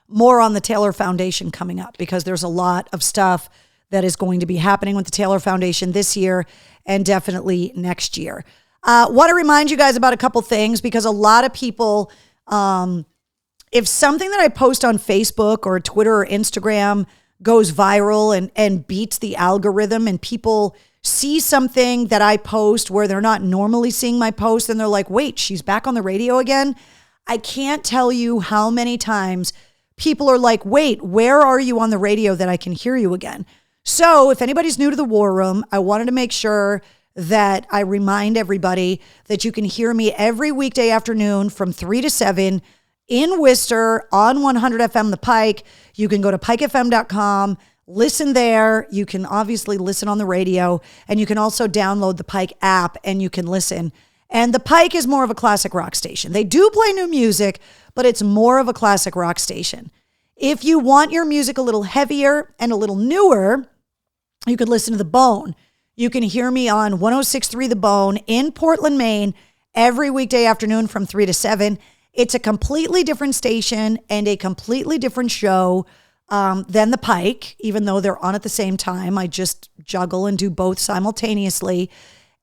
S1: more on the Taylor Foundation coming up because there's a lot of stuff that is going to be happening with the Taylor Foundation this year and definitely next year. Want to remind you guys about a couple things because a lot of people, if something that I post on Facebook or Twitter or Instagram goes viral and beats the algorithm and people see something that I post where they're not normally seeing my post and they're like, wait, she's back on the radio again. I can't tell you how many times people are like, wait, where are you on the radio that I can hear you again? So if anybody's new to the War Room, I wanted to make sure that I remind everybody that you can hear me every weekday afternoon from 3 to 7 in Worcester on 100 FM The Pike. You can go to pikefm.com, listen there. You can obviously listen on the radio, and you can also download the Pike app and you can listen. And the Pike is more of a classic rock station. They do play new music, but it's more of a classic rock station. If you want your music a little heavier and a little newer, you could listen to The Bone. You can hear me on 106.3 The Bone in Portland, Maine, every weekday afternoon from 3 to 7. It's a completely different station and a completely different show than The Pike, even though they're on at the same time. I just juggle and do both simultaneously.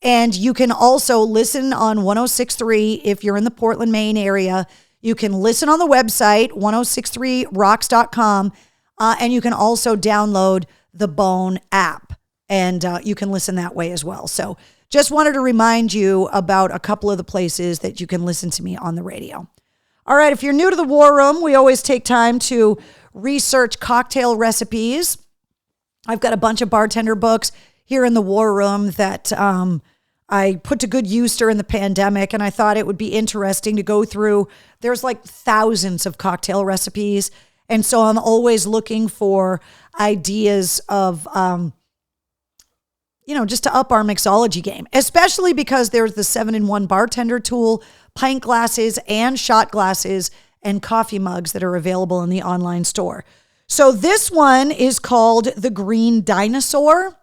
S1: And you can also listen on 106.3 if you're in the Portland, Maine area. You can listen on the website, 1063rocks.com, and you can also download the Bone app, and you can listen that way as well. So just wanted to remind you about a couple of the places that you can listen to me on the radio. All right, if you're new to the War Room, we always take time to research cocktail recipes. I've got a bunch of bartender books here in the War Room that I put to good use during the pandemic, and I thought it would be interesting to go through. There's like thousands of cocktail recipes, and so I'm always looking for ideas of, just to up our mixology game, especially because there's the 7-in-1 bartender tool, pint glasses and shot glasses and coffee mugs that are available in the online store. So this one is called the Green Dinosaur,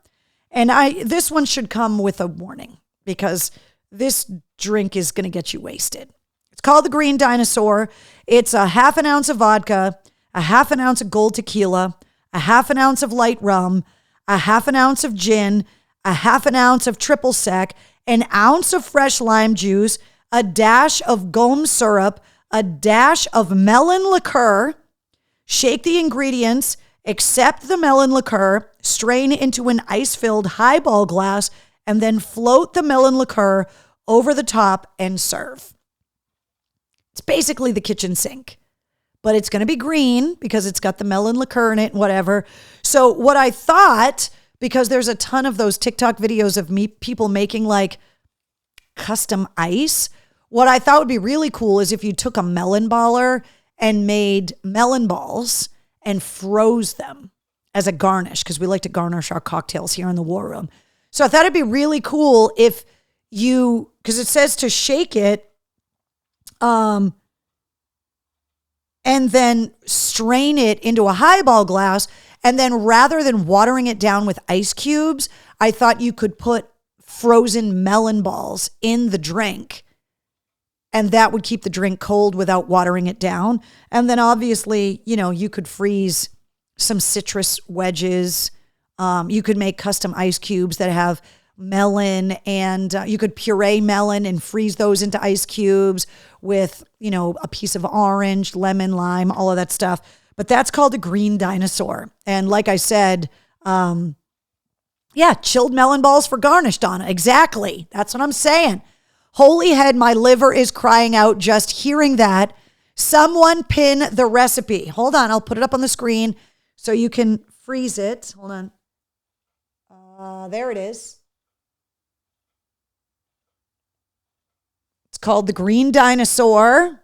S1: and this one should come with a warning, because this drink is going to get you wasted. It's called the Green Dinosaur. It's a half an ounce of vodka, a half an ounce of gold tequila, a half an ounce of light rum, a half an ounce of gin, a half an ounce of triple sec, an ounce of fresh lime juice, a dash of gum syrup, a dash of melon liqueur. Shake the ingredients, accept the melon liqueur, strain into an ice-filled highball glass, and then float the melon liqueur over the top and serve. It's basically the kitchen sink, but it's going to be green because it's got the melon liqueur in it and whatever. So what I thought, because there's a ton of those TikTok videos of people making like custom ice, what I thought would be really cool is if you took a melon baller and made melon balls and froze them as a garnish, because we like to garnish our cocktails here in the War Room. So I thought it'd be really cool if you, because it says to shake it, and then strain it into a highball glass And then rather than watering it down with ice cubes, I thought you could put frozen melon balls in the drink, and that would keep the drink cold without watering it down. And then obviously, you could freeze some citrus wedges. You could make custom ice cubes that have melon, and you could puree melon and freeze those into ice cubes with, a piece of orange, lemon, lime, all of that stuff. But that's called a green dinosaur. And like I said, chilled melon balls for garnish, Donna. Exactly. That's what I'm saying. Holy head, my liver is crying out just hearing that. Someone pin the recipe. Hold on, I'll put it up on the screen so you can freeze it. Hold on. There it is. It's called the Green Dinosaur.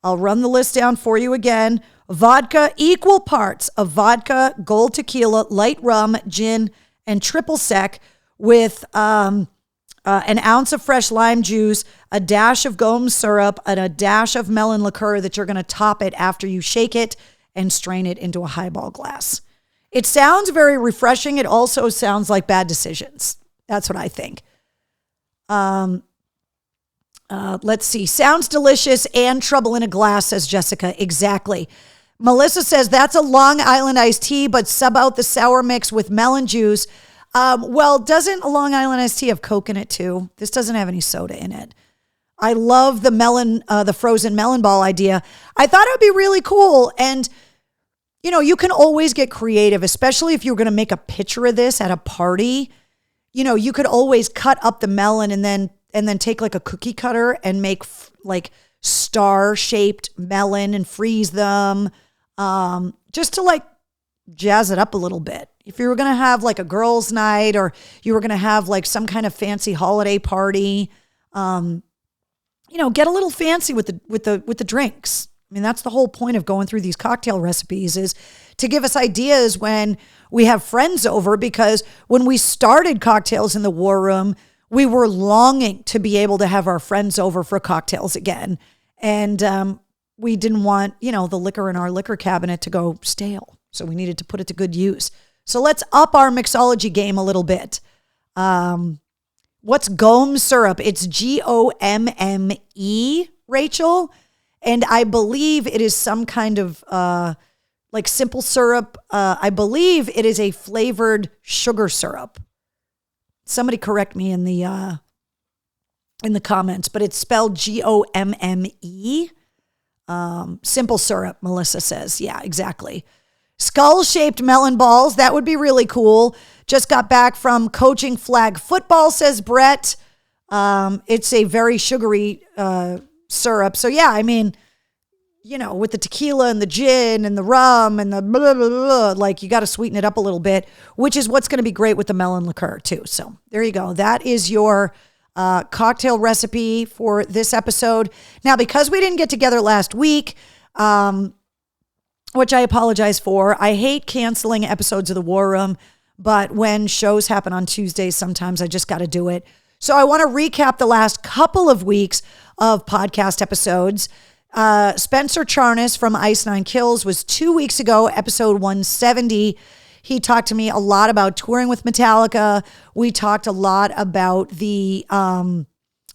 S1: I'll run the list down for you again. Vodka, equal parts of vodka, gold tequila, light rum, gin, and triple sec with an ounce of fresh lime juice, a dash of gum syrup, and a dash of melon liqueur that you're going to top it after you shake it and strain it into a highball glass. It sounds very refreshing. It also sounds like bad decisions. That's what I think. Let's see. Sounds delicious and trouble in a glass, says Jessica. Exactly. Melissa says that's a Long Island iced tea, but sub out the sour mix with melon juice. Well, doesn't a Long Island iced tea have Coke in it too? This doesn't have any soda in it. I love the frozen melon ball idea. I thought it would be really cool. And, you can always get creative, especially if you're going to make a picture of this at a party. You could always cut up the melon and then take like a cookie cutter and make like star-shaped melon and freeze them, just to like jazz it up a little bit. If you were going to have like a girls' night, or you were going to have like some kind of fancy holiday party, get a little fancy with the drinks. I mean, that's the whole point of going through these cocktail recipes, is to give us ideas when we have friends over, because when we started Cocktails in the War Room, we were longing to be able to have our friends over for cocktails again. And we didn't want, the liquor in our liquor cabinet to go stale. So we needed to put it to good use. So let's up our mixology game a little bit. What's Gomme syrup? It's Gomme, Rachel. And I believe it is some kind of like simple syrup. I believe it is a flavored sugar syrup. Somebody correct me in the comments, but it's spelled Gomme. Simple syrup, Melissa says. Yeah, exactly. Skull-shaped melon balls. That would be really cool. Just got back from coaching flag football, says Brett. It's a very sugary syrup. So yeah, I mean, with the tequila and the gin and the rum and the blah, blah, blah, like you got to sweeten it up a little bit, which is what's going to be great with the melon liqueur too. So there you go. That is your cocktail recipe for this episode. Now, because we didn't get together last week, which I apologize for, I hate canceling episodes of the War Room, but when shows happen on Tuesdays, sometimes I just got to do it. So I want to recap the last couple of weeks of podcast episodes. Spencer Charnas from Ice Nine Kills was 2 weeks ago, episode 170. He talked to me a lot about touring with Metallica. We talked a lot about the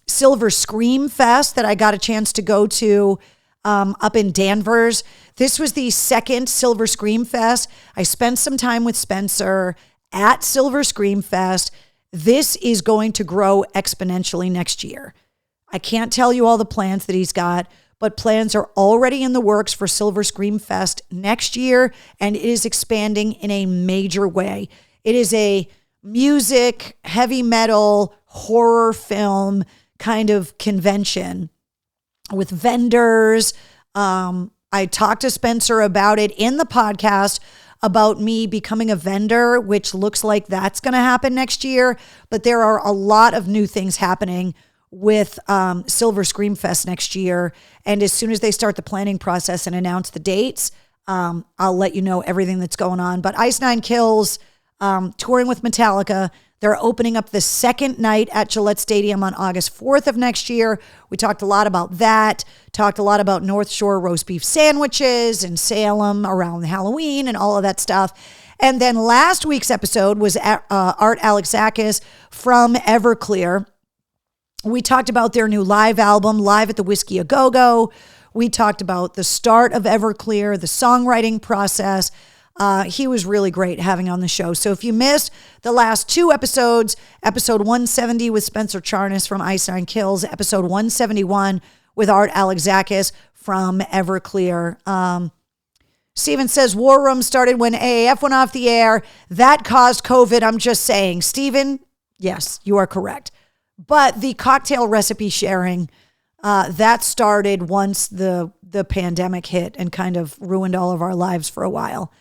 S1: Silver Scream Fest that I got a chance to go to up in Danvers. This was the second Silver Scream Fest. I spent some time with Spencer at Silver Scream Fest. This is going to grow exponentially next year. I can't tell you all the plans that he's got, but plans are already in the works for Silver Scream Fest next year, and it is expanding in a major way. It is a music, heavy metal, horror film kind of convention with vendors. I talked to Spencer about it in the podcast, about me becoming a vendor, which looks like that's going to happen next year. But there are a lot of new things happening with Silver Scream Fest next year. And as soon as they start the planning process and announce the dates, I'll let you know everything that's going on. But Ice Nine Kills, touring with Metallica, They're opening up the second night at Gillette Stadium on August 4th of next year. We talked a lot about that, talked a lot about North Shore roast beef sandwiches and Salem around Halloween and all of that stuff. And then last week's episode was Art Alexakis from Everclear. We talked about their new live album, Live at the Whiskey A Go-Go. We talked about the start of Everclear, the songwriting process. He was really great having on the show. So if you missed the last two episodes, episode 170 with Spencer Charnas from Ice Nine Kills, episode 171 with Art Alexakis from Everclear. Steven says War Room started when AAF went off the air. That caused COVID. I'm just saying. Steven, yes, you are correct. But the cocktail recipe sharing, that started once the pandemic hit and kind of ruined all of our lives for a while.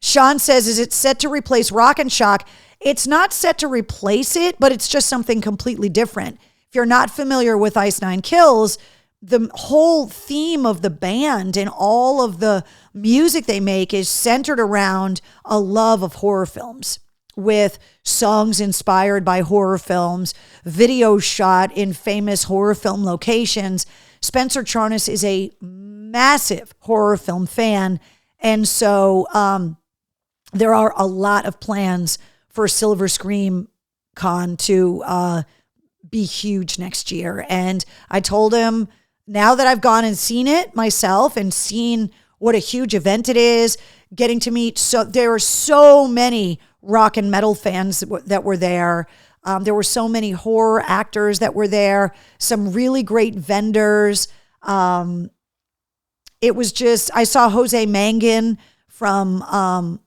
S1: Sean says, is it set to replace Rock and Shock? It's not set to replace it, but it's just something completely different. If you're not familiar with Ice Nine Kills, the whole theme of the band and all of the music they make is centered around a love of horror films, with songs inspired by horror films, videos shot in famous horror film locations. Spencer Charnas is a massive horror film fan. And so there are a lot of plans for Silver Scream Con to be huge next year. And I told him, now that I've gone and seen it myself and seen what a huge event it is, getting to meet, so there are so many rock and metal fans that were there. There were so many horror actors that were there, some really great vendors. It was just, I saw Jose Mangan from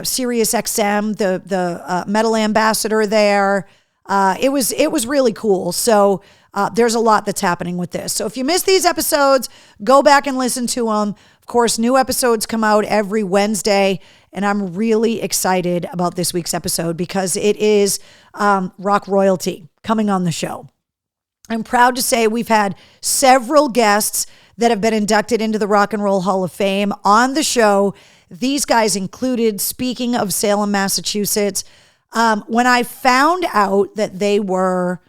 S1: Sirius XM, the metal ambassador there. It was really cool. So there's a lot that's happening with this. So if you missed these episodes, go back and listen to them. Of course, new episodes come out every Wednesday, and I'm really excited about this week's episode because it is rock royalty coming on the show. I'm proud to say we've had several guests that have been inducted into the Rock and Roll Hall of Fame on the show. These guys included, speaking of Salem, Massachusetts, when I found out that they were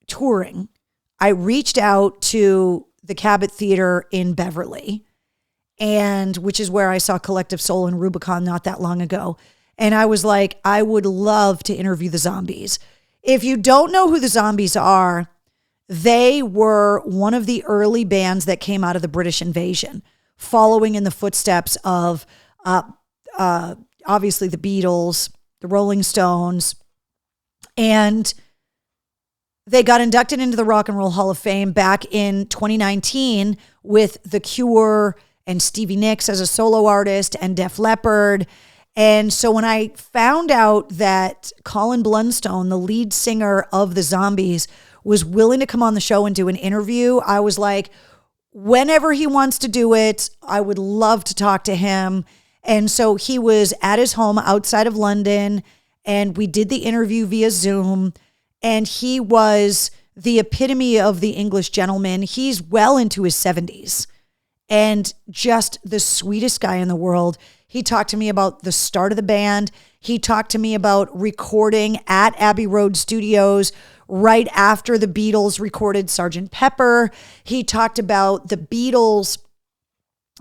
S1: touring, I reached out to the Cabot Theater in Beverly, and which is where I saw Collective Soul and Rubicon not that long ago. And I was like, I would love to interview the Zombies. If you don't know who the Zombies are, they were one of the early bands that came out of the British invasion, following in the footsteps of obviously the Beatles, the Rolling Stones, and they got inducted into the Rock and Roll Hall of Fame back in 2019 with The Cure and Stevie Nicks as a solo artist and Def Leppard. And so when I found out that Colin Blunstone, the lead singer of the Zombies, was willing to come on the show and do an interview, I was like, whenever he wants to do it, I would love to talk to him. And so he was at his home outside of London, and we did the interview via Zoom. And he was the epitome of the English gentleman. He's well into his 70s and just the sweetest guy in the world. He talked to me about the start of the band. He talked to me about recording at Abbey Road Studios right after the Beatles recorded Sgt. Pepper. He talked about the Beatles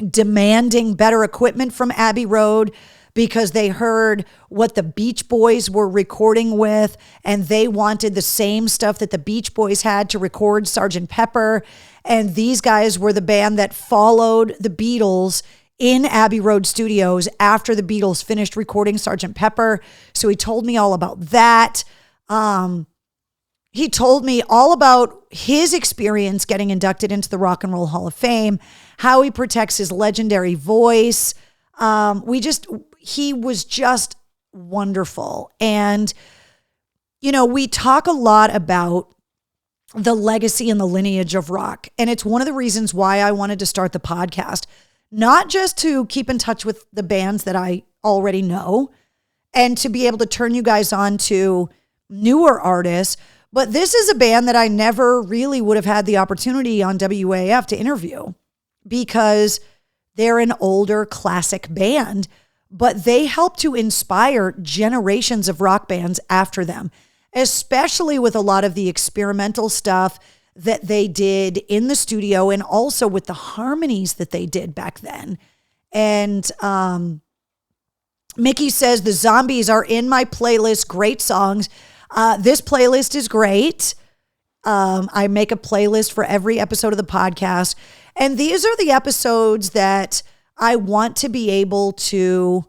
S1: demanding better equipment from Abbey Road because they heard what the Beach Boys were recording with, and they wanted the same stuff that the Beach Boys had to record Sgt. Pepper. And these guys were the band that followed the Beatles in Abbey Road Studios after the Beatles finished recording Sgt. Pepper. So he told me all about that. He told me all about his experience getting inducted into the Rock and Roll Hall of Fame, how he protects his legendary voice. He was just wonderful. And, you know, we talk a lot about the legacy and the lineage of rock. And it's one of the reasons why I wanted to start the podcast, not just to keep in touch with the bands that I already know and to be able to turn you guys on to newer artists, but this is a band that I never really would have had the opportunity on WAF to interview because they're an older classic band. but they helped to inspire generations of rock bands after them, especially with a lot of the experimental stuff that they did in the studio and also with the harmonies that they did back then. And Mickey says, the Zombies are in my playlist. Great songs. This playlist is great. I make a playlist for every episode of the podcast. And these are the episodes that I want to be able to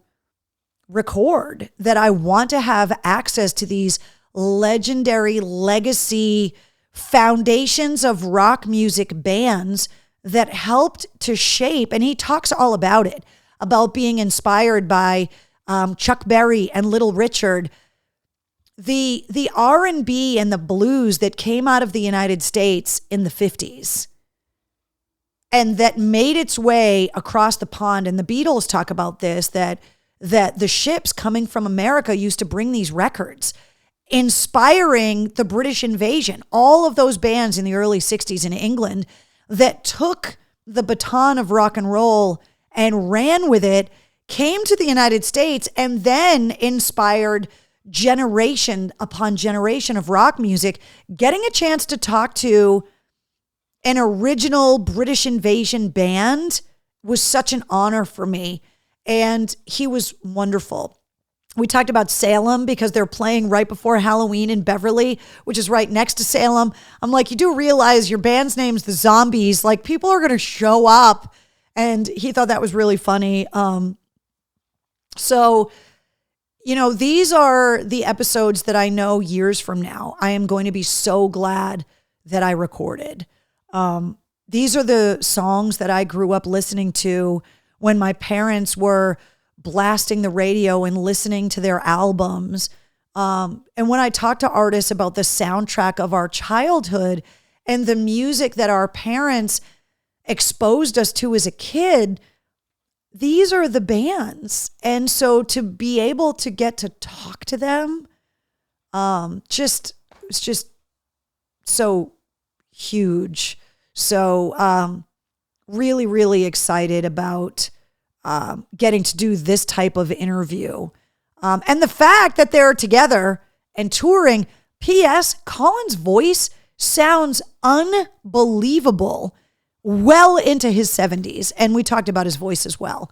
S1: record, that I want to have access to these legendary legacy foundations of rock music bands that helped to shape, and he talks all about it, about being inspired by Chuck Berry and Little Richard, the R&B and the blues that came out of the United States in the 50s and that made its way across the pond. And the Beatles talk about this, that the ships coming from America used to bring these records, inspiring the British invasion. All of those bands in the early 60s in England that took the baton of rock and roll and ran with it came to the United States and then inspired generation upon generation of rock music. Getting a chance to talk to an original British invasion band was such an honor for me. And he was wonderful. We talked about Salem because they're playing right before Halloween in Beverly, which is right next to Salem. I'm like, you do realize your band's name's the Zombies. Like, people are going to show up. And he thought that was really funny. So, these are the episodes that I know years from now I am going to be so glad that I recorded. These are the songs that I grew up listening to when my parents were blasting the radio and listening to their albums. And when I talk to artists about the soundtrack of our childhood and the music that our parents exposed us to as a kid, these are the bands. And so to be able to get to talk to them, it's just so huge. So really, really excited about getting to do this type of interview. And the fact that they're together and touring. P.S. Colin's voice sounds unbelievable well into his 70s. And we talked about his voice as well.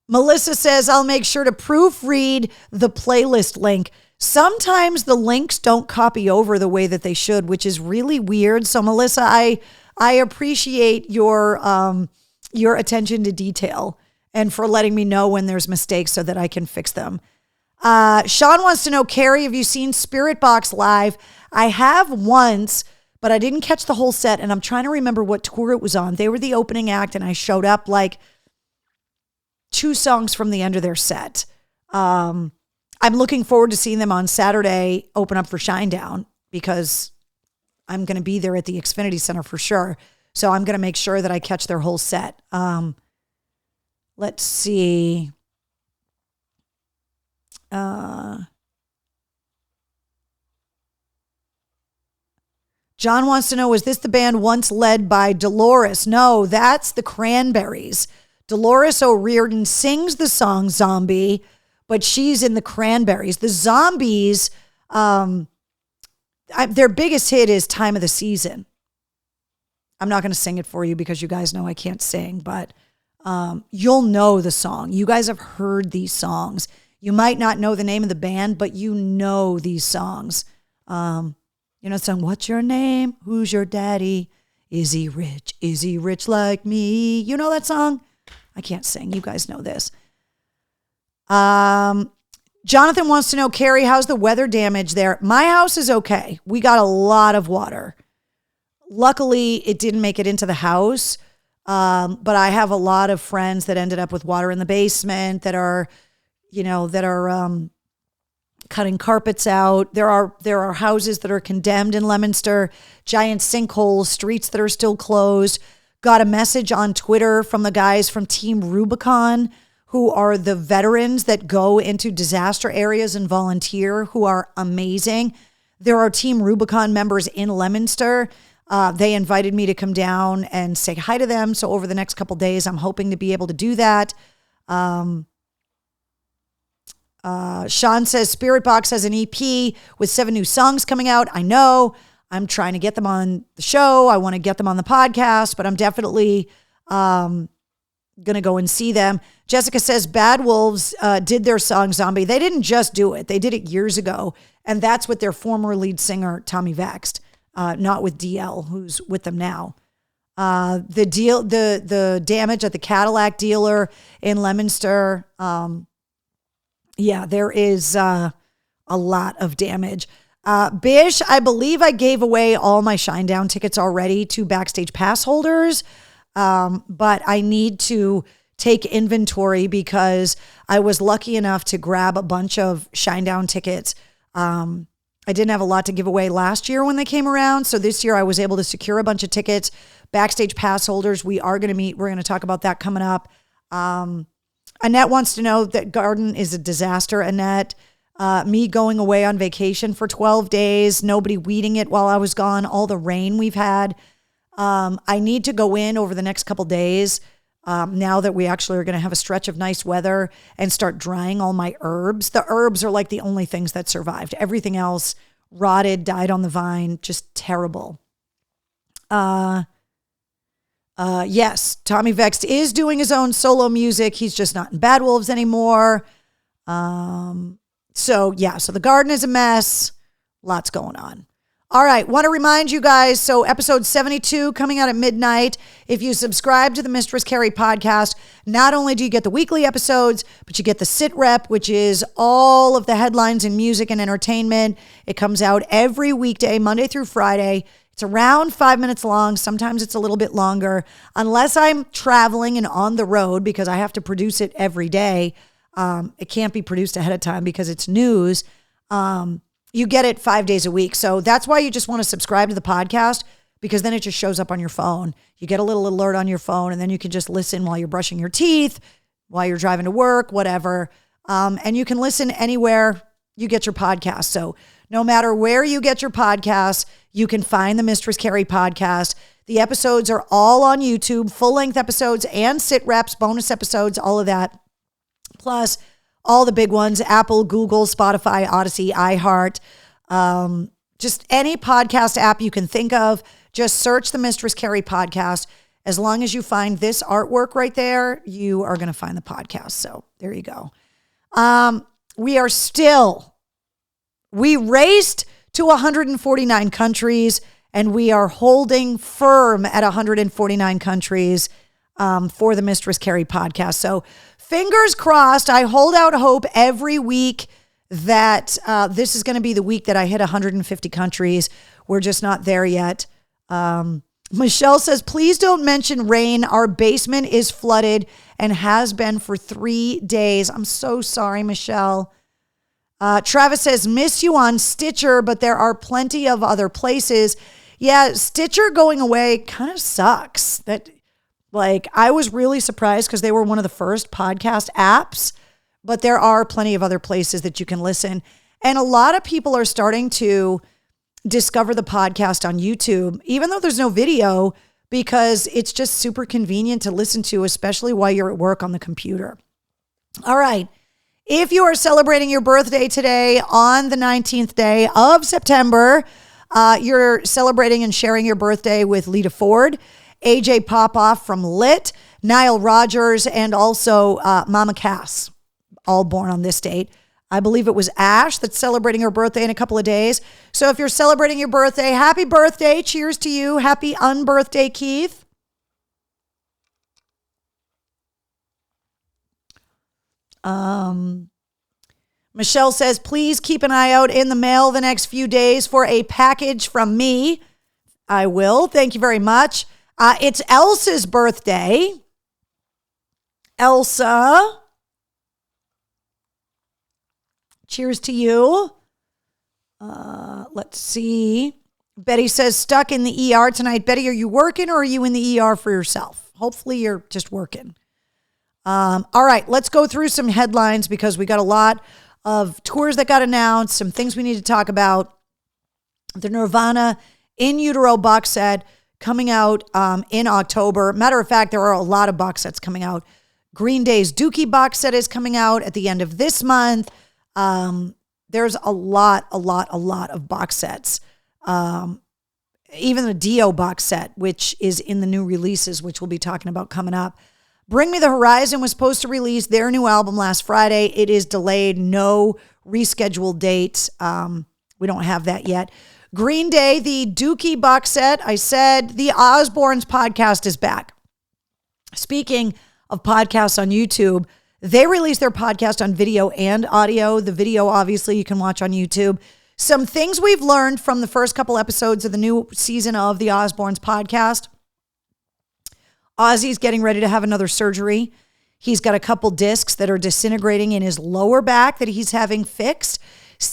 S1: Melissa says, I'll make sure to proofread the playlist link. Sometimes the links don't copy over the way that they should, which is really weird. So Melissa, I appreciate your attention to detail and for letting me know when there's mistakes so that I can fix them. Sean wants to know, Carrie, have you seen Spirit Box live? I have once, but I didn't catch the whole set, and I'm trying to remember what tour it was on. They were the opening act, and I showed up like 2 songs from the end of their set. I'm looking forward to seeing them on Saturday open up for Shinedown because I'm going to be there at the Xfinity Center for sure. So I'm going to make sure that I catch their whole set. Let's see. John wants to know, was this the band once led by Dolores? No, that's the Cranberries. Dolores O'Riordan sings the song Zombie, but she's in the Cranberries. The Zombies, their biggest hit is Time of the Season. I'm not going to sing it for you because you guys know I can't sing, but you'll know the song. You guys have heard these songs. You might not know the name of the band, but you know these songs. The song, What's Your Name? Who's Your Daddy? Is he rich? Is he rich like me? You know that song? I can't sing. You guys know this. Jonathan wants to know, Carrie, how's the weather damage there? My house is okay. We got a lot of water. Luckily, it didn't make it into the house. But I have a lot of friends that ended up with water in the basement that are cutting carpets out. There are houses that are condemned in Leominster, giant sinkholes, streets that are still closed. Got a message on Twitter from the guys from Team Rubicon, who are the veterans that go into disaster areas and volunteer, who are amazing. There are Team Rubicon members in Leominster. They invited me to come down and say hi to them. So over the next couple days, I'm hoping to be able to do that. Sean says Spirit Box has an EP with 7 new songs coming out. I know. I'm trying to get them on the show. I want to get them on the podcast, but I'm definitely going to go and see them. Jessica says Bad Wolves did their song Zombie. They didn't just do it. They did it years ago. And that's with their former lead singer, Tommy Vext, not with DL, who's with them now. The damage at the Cadillac dealer in Leominster. There is a lot of damage. Bish, I believe I gave away all my Shinedown tickets already to Backstage Pass holders. But I need to take inventory because I was lucky enough to grab a bunch of Shinedown tickets. I didn't have a lot to give away last year when they came around. So this year I was able to secure a bunch of tickets. Backstage Pass holders, we are going to meet. We're going to talk about that coming up. Annette wants to know that Garden is a disaster. Annette, me going away on vacation for 12 days, nobody weeding it while I was gone, all the rain we've had. I need to go in over the next couple days, now that we actually are going to have a stretch of nice weather, and start drying all my herbs. The herbs are like the only things that survived. Everything else rotted, died on the vine, just terrible. Yes, Tommy Vext is doing his own solo music. He's just not in Bad Wolves anymore. So the Garden is a mess. Lots going on. All right, want to remind you guys, so episode 72 coming out at midnight. If you subscribe to the Mistress Carrie podcast, not only do you get the weekly episodes, but you get the Sit Rep, which is all of the headlines in music and entertainment. It comes out every weekday, Monday through Friday. It's around 5 minutes long. Sometimes it's a little bit longer, unless I'm traveling and on the road, because I have to produce it every day. It can't be produced ahead of time because it's news. You get it 5 days a week. So that's why you just want to subscribe to the podcast, because then it just shows up on your phone. You get a little alert on your phone, and then you can just listen while you're brushing your teeth, while you're driving to work, whatever. And you can listen anywhere you get your podcast. So no matter where you get your podcasts, you can find the Mistress Carrie podcast. The episodes are all on YouTube, full-length episodes and sit reps, bonus episodes, all of that. Plus all the big ones, Apple, Google, Spotify, Odyssey, iHeart, just any podcast app you can think of. Just search the Mistress Carrie podcast. As long as you find this artwork right there, you are going to find the podcast. So there you go. We raced to 149 countries, and we are holding firm at 149 countries for the Mistress Carrie podcast. So fingers crossed. I hold out hope every week that this is going to be the week that I hit 150 countries. We're just not there yet. Michelle says, please don't mention rain. Our basement is flooded and has been for 3 days. I'm so sorry, Michelle. Travis says, miss you on Stitcher, but there are plenty of other places. Yeah, Stitcher going away kind of sucks. I was really surprised because they were one of the first podcast apps, but there are plenty of other places that you can listen. And a lot of people are starting to discover the podcast on YouTube, even though there's no video, because it's just super convenient to listen to, especially while you're at work on the computer. All right. If you are celebrating your birthday today on the 19th day of September, you're celebrating and sharing your birthday with Lita Ford, AJ Popoff from Lit, Nile Rodgers, and also Mama Cass, all born on this date. I believe it was Ash that's celebrating her birthday in a couple of days. So if you're celebrating your birthday, happy birthday. Cheers to you. Happy unbirthday, Keith. Michelle says, please keep an eye out in the mail the next few days for a package from me. I will. Thank you very much. It's Elsa's birthday. Elsa. Cheers to you. Let's see. Betty says, stuck in the ER tonight. Betty, are you working or are you in the ER for yourself? Hopefully you're just working. All right, let's go through some headlines because we got a lot of tours that got announced, some things we need to talk about. The Nirvana In Utero box set coming out in October. Matter of fact, there are a lot of box sets coming out. Green Day's Dookie box set is coming out at the end of this month. There's a lot of box sets. Even the Dio box set, which is in the new releases, which we'll be talking about coming up. Bring Me the Horizon was supposed to release their new album last Friday. It is delayed. No rescheduled date. We don't have that yet. Green Day, the Dookie box set. I said the Osbournes podcast is back. Speaking of podcasts on YouTube, they released their podcast on video and audio. The video, obviously, you can watch on YouTube. Some things we've learned from the first couple episodes of the new season of the Osbournes podcast. Ozzy's getting ready to have another surgery. He's got a couple discs that are disintegrating in his lower back that he's having fixed.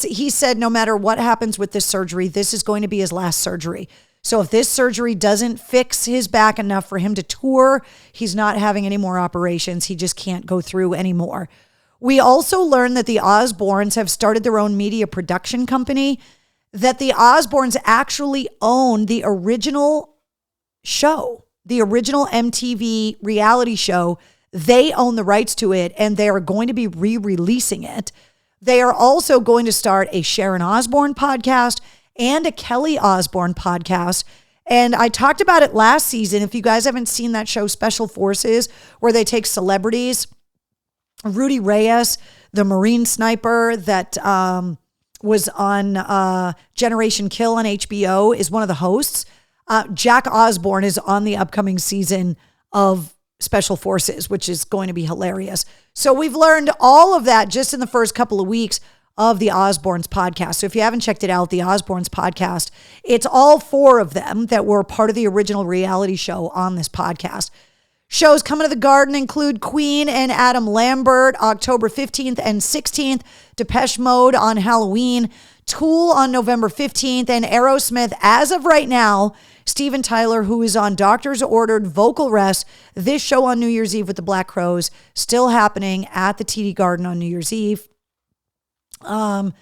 S1: He said no matter what happens with this surgery, this is going to be his last surgery. So if this surgery doesn't fix his back enough for him to tour, he's not having any more operations. He just can't go through anymore. We also learned that the Osbournes have started their own media production company, that the Osbournes actually own the original show, the original MTV reality show. They own the rights to it, and they are going to be re-releasing it. They are also going to start a Sharon Osbourne podcast and a Kelly Osbourne podcast. And I talked about it last season. If you guys haven't seen that show, Special Forces, where they take celebrities, Rudy Reyes, the Marine sniper that was on Generation Kill on HBO, is one of the hosts. Jack Osbourne is on the upcoming season of Special Forces, which is going to be hilarious. So we've learned all of that just in the first couple of weeks of the Osbournes podcast. So if you haven't checked it out, the Osbournes podcast, it's all four of them that were part of the original reality show on this podcast. Shows coming to the Garden include Queen and Adam Lambert, October 15th and 16th, Depeche Mode on Halloween, Tool on November 15th, and Aerosmith, as of right now, Steven Tyler, who is on doctor's ordered vocal rest. This show on New Year's Eve with the Black Crowes, still happening at the TD Garden on New Year's Eve. Let's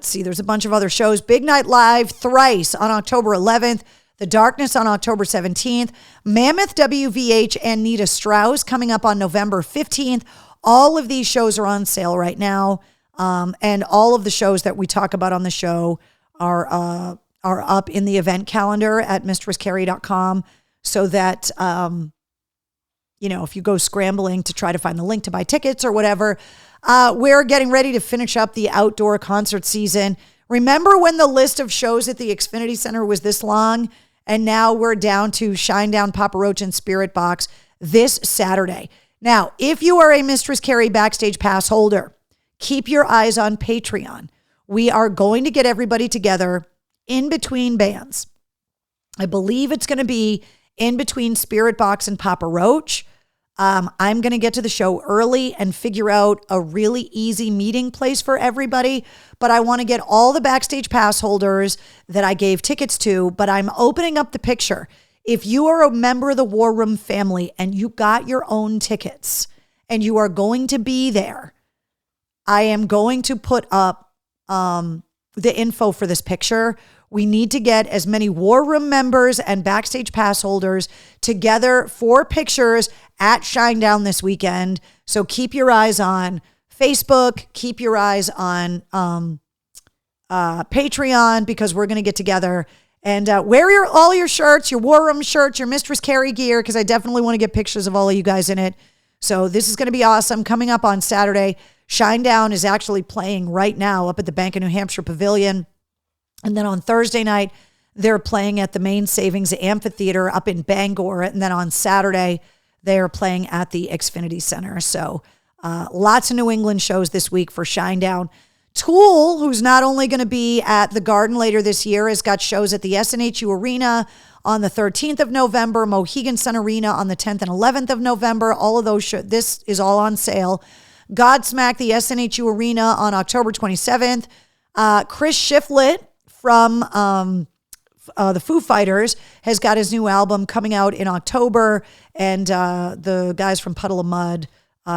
S1: see, there's a bunch of other shows. Big Night Live, Thrice on October 11th, The Darkness on October 17th, Mammoth WVH and Nita Strauss coming up on November 15th. All of these shows are on sale right now. And all of the shows that we talk about on the show are up in the event calendar at mistresscarrie.com, so that, if you go scrambling to try to find the link to buy tickets or whatever, we're getting ready to finish up the outdoor concert season. Remember when the list of shows at the Xfinity Center was this long? And now we're down to Shinedown, Papa Roach, and Spirit Box this Saturday. Now, if you are a Mistress Carrie Backstage Pass holder, keep your eyes on Patreon. We are going to get everybody together in between bands. I believe it's going to be in between Spirit Box and Papa Roach. I'm going to get to the show early and figure out a really easy meeting place for everybody. But I want to get all the Backstage Pass holders that I gave tickets to, but I'm opening up the picture. If you are a member of the War Room family and you got your own tickets and you are going to be there, I am going to put up the info for this picture. We need to get as many War Room members and Backstage Pass holders together for pictures at Shinedown this weekend. So keep your eyes on Facebook, keep your eyes on Patreon, because we're going to get together and wear all your shirts, your War Room shirts, your Mistress Carrie gear, because I definitely want to get pictures of all of you guys in it. So this is going to be awesome. Coming up on Saturday, Shinedown is actually playing right now up at the Bank of New Hampshire Pavilion. And then on Thursday night, they're playing at the Main Savings Amphitheater up in Bangor. And then on Saturday, they're playing at the Xfinity Center. So lots of New England shows this week for Shinedown. Tool, who's not only going to be at the Garden later this year, has got shows at the SNHU Arena on the 13th of November, Mohegan Sun Arena on the 10th and 11th of November. All of those shows, this is all on sale. Godsmack, the SNHU Arena on October 27th. Chris Shiflett from the Foo Fighters has got his new album coming out in October. And the guys from Puddle of Mudd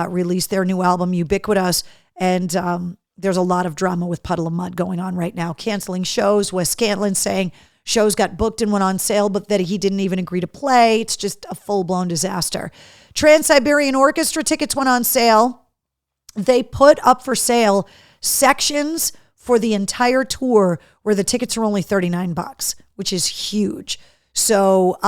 S1: released their new album, Ubiquitous. And there's a lot of drama with Puddle of Mudd going on right now, canceling shows. Wes Scantlin saying Shows got booked and went on sale, but that he didn't even agree to play. It's just a full-blown disaster. Trans-Siberian Orchestra tickets went on sale. They put up for sale sections for the entire tour where the tickets are only $39, which is huge. So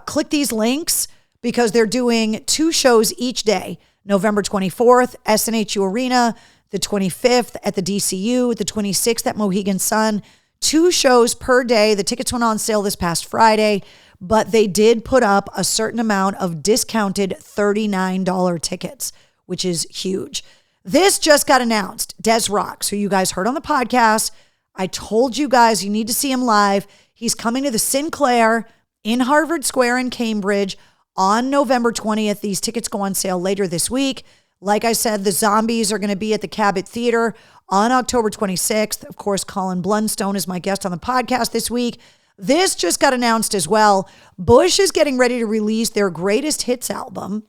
S1: click these links because they're doing 2 shows each day. November 24th, SNHU Arena, the 25th at the DCU, the 26th at Mohegan Sun. 2 shows per day. The tickets went on sale this past Friday, but they did put up a certain amount of discounted $39 tickets, which is huge. This just got announced. Des Rock, who you guys heard on the podcast. I told you guys you need to see him live. He's coming to the Sinclair in Harvard Square in Cambridge on November 20th. These tickets go on sale later this week. Like I said, the Zombies are going to be at the Cabot Theater on October 26th. Of course, Colin Blunstone is my guest on the podcast this week. This just got announced as well. Bush is getting ready to release their greatest hits album,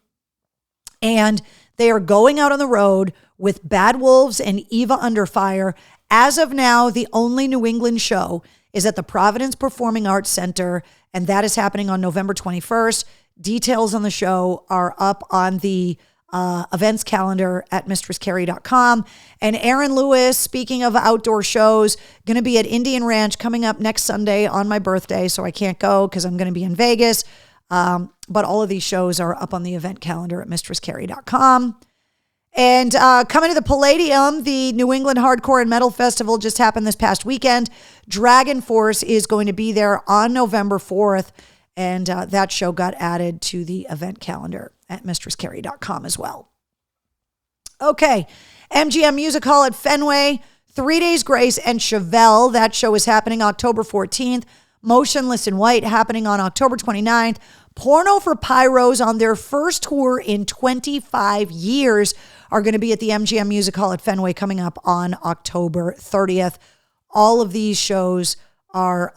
S1: and they are going out on the road with Bad Wolves and Eva Under Fire. As of now, the only New England show is at the Providence Performing Arts Center, and that is happening on November 21st. Details on the show are up on the events calendar at mistresscarrie.com. And Aaron Lewis, speaking of outdoor shows, going to be at Indian Ranch coming up next Sunday on my birthday, so I can't go because I'm going to be in Vegas. But all of these shows are up on the event calendar at mistresscarrie.com. And coming to the Palladium, the New England Hardcore and Metal Festival just happened this past weekend. Dragon Force is going to be there on November 4th. And that show got added to the event calendar at mistresscarrie.com as well. Okay, MGM Music Hall at Fenway, 3 Days Grace and Chevelle. That show is happening October 14th. Motionless in White happening on October 29th. Porno for Pyros on their first tour in 25 years are going to be at the MGM Music Hall at Fenway coming up on October 30th. All of these shows are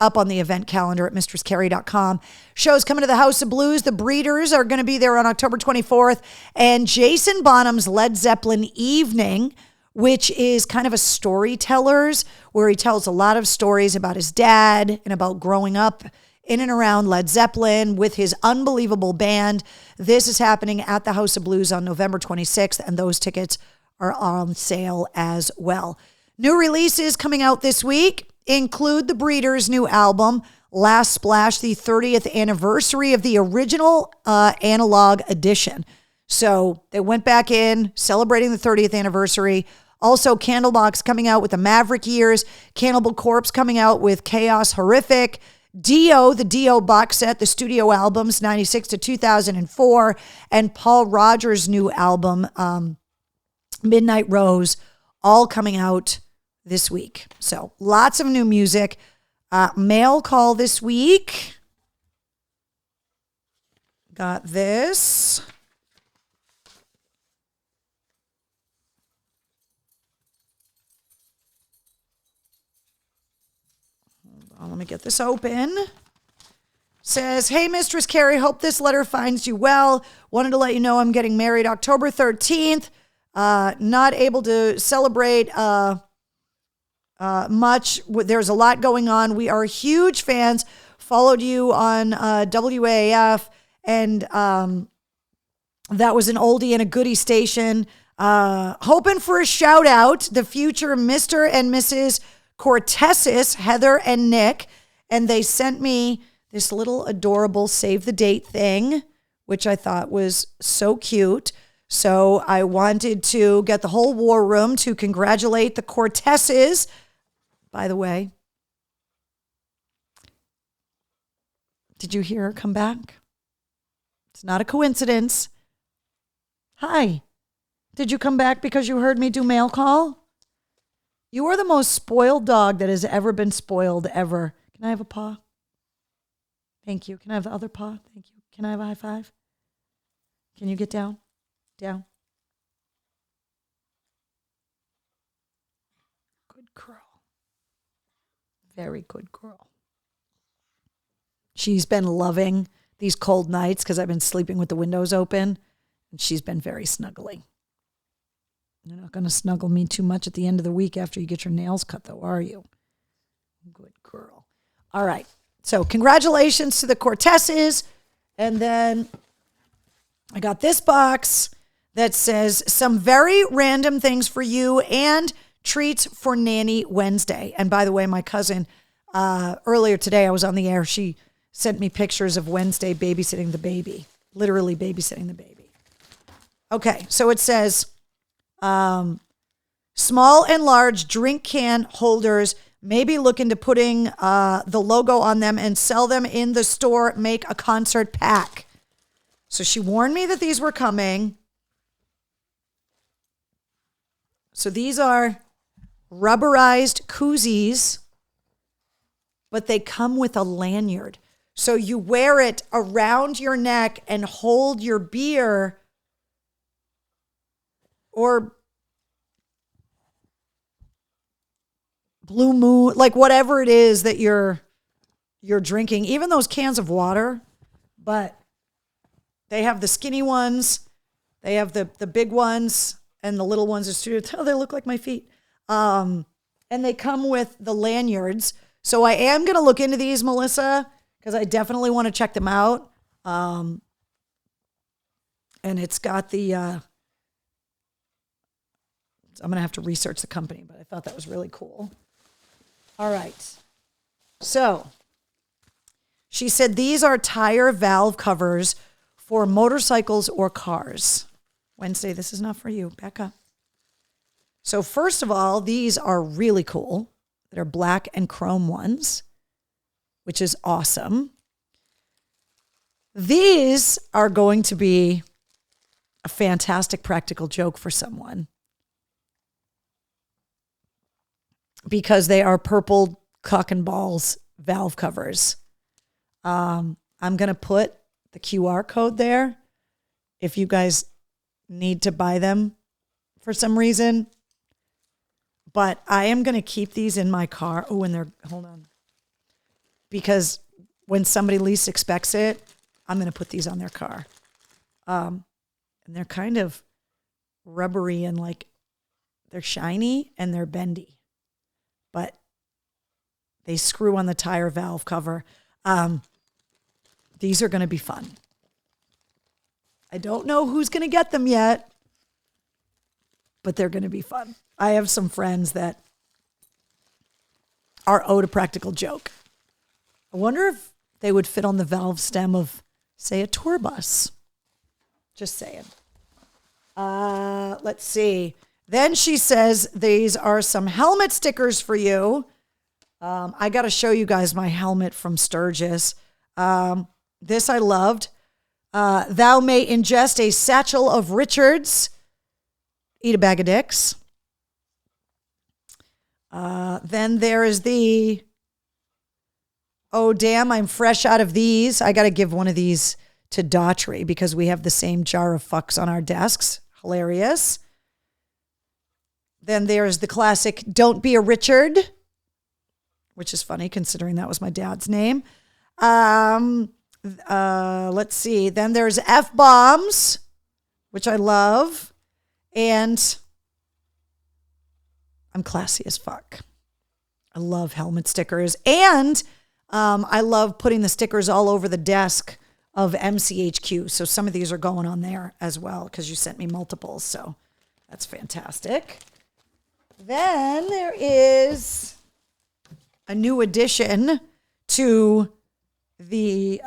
S1: up on the event calendar at mistresscarrie.com. Shows coming to the House of Blues. The Breeders are going to be there on October 24th. And Jason Bonham's Led Zeppelin Evening, which is kind of a storyteller's, where he tells a lot of stories about his dad and about growing up in and around Led Zeppelin with his unbelievable band. This is happening at the House of Blues on November 26th, and those tickets are on sale as well. New releases coming out this week include the Breeders' new album, Last Splash, the 30th anniversary of the original analog edition. So they went back in, celebrating the 30th anniversary. Also, Candlebox coming out with the Maverick Years. Cannibal Corpse coming out with Chaos Horrific. Dio, the Dio box set, the studio albums, 96 to 2004. And Paul Rogers' new album, Midnight Rose, all coming out this week. So lots of new music. Mail call this week. Got this. Let me get this open. Says, hey, Mistress Carrie, hope this letter finds you well. Wanted to let you know I'm getting married October 13th. Not able to celebrate much. There's a lot going on. We are huge fans. Followed you on WAF, and that was an oldie and a goodie station. Hoping for a shout out. The future Mr. and Mrs. Cortesis, Heather and Nick, and they sent me this little adorable save the date thing, which I thought was so cute. So I wanted to get the whole war room to congratulate the Corteses. By the way, did you hear her come back? It's not a coincidence. Hi. Did you come back because you heard me do mail call? You are the most spoiled dog that has ever been spoiled ever. Can I have a paw? Thank you. Can I have the other paw? Thank you. Can I have a high five? Can you get down? Down. Good girl. Very good girl. She's been loving these cold nights because I've been sleeping with the windows open, and she's been very snuggly. You're not going to snuggle me too much at the end of the week after you get your nails cut, though, are you? Good girl. All right. So congratulations to the Corteses. And then I got this box that says some very random things for you and treats for Nanny Wednesday. And by the way, my cousin, earlier today, I was on the air. She sent me pictures of Wednesday babysitting the baby, literally babysitting the baby. Okay, so it says small and large drink can holders. Maybe look into putting the logo on them and sell them in the store. Make a concert pack. So she warned me that these were coming. So these are rubberized koozies, but they come with a lanyard. So you wear it around your neck and hold your beer or Blue Moon, like whatever it is that you're drinking, even those cans of water, but they have the skinny ones, they have the big ones, and the little ones are studio. Oh, they look like my feet. And they come with the lanyards. So I am going to look into these, Melissa, because I definitely want to check them out. And it's got the, I'm going to have to research the company, but I thought that was really cool. All right. So she said these are tire valve covers for motorcycles or cars. Wednesday, this is not for you. Back up. So first of all, these are really cool. They're black and chrome ones, which is awesome. These are going to be a fantastic practical joke for someone because they are purple cock and balls valve covers. I'm going to put the QR code there if you guys need to buy them for some reason. But I am going to keep these in my car. Oh, and hold on. Because when somebody least expects it, I'm going to put these on their car. And they're kind of rubbery and like they're shiny and they're bendy. But they screw on the tire valve cover. These are going to be fun. I don't know who's going to get them yet, but they're going to be fun. I have some friends that are owed a practical joke. I wonder if they would fit on the valve stem of, say, a tour bus. Just saying. Let's see. Then she says these are some helmet stickers for you. I got to show you guys my helmet from Sturgis. This I loved. Thou may ingest a satchel of Richards. Eat a bag of dicks. Then there is the, oh, damn, I'm fresh out of these. I got to give one of these to Daughtry because we have the same jar of fucks on our desks. Hilarious. Then there's the classic, don't be a Richard, which is funny considering that was my dad's name. Let's see. Then there's F-bombs, which I love. And I'm classy as fuck. I love helmet stickers. And I love putting the stickers all over the desk of MCHQ. So some of these are going on there as well because you sent me multiples. So that's fantastic. Then there is a new addition to the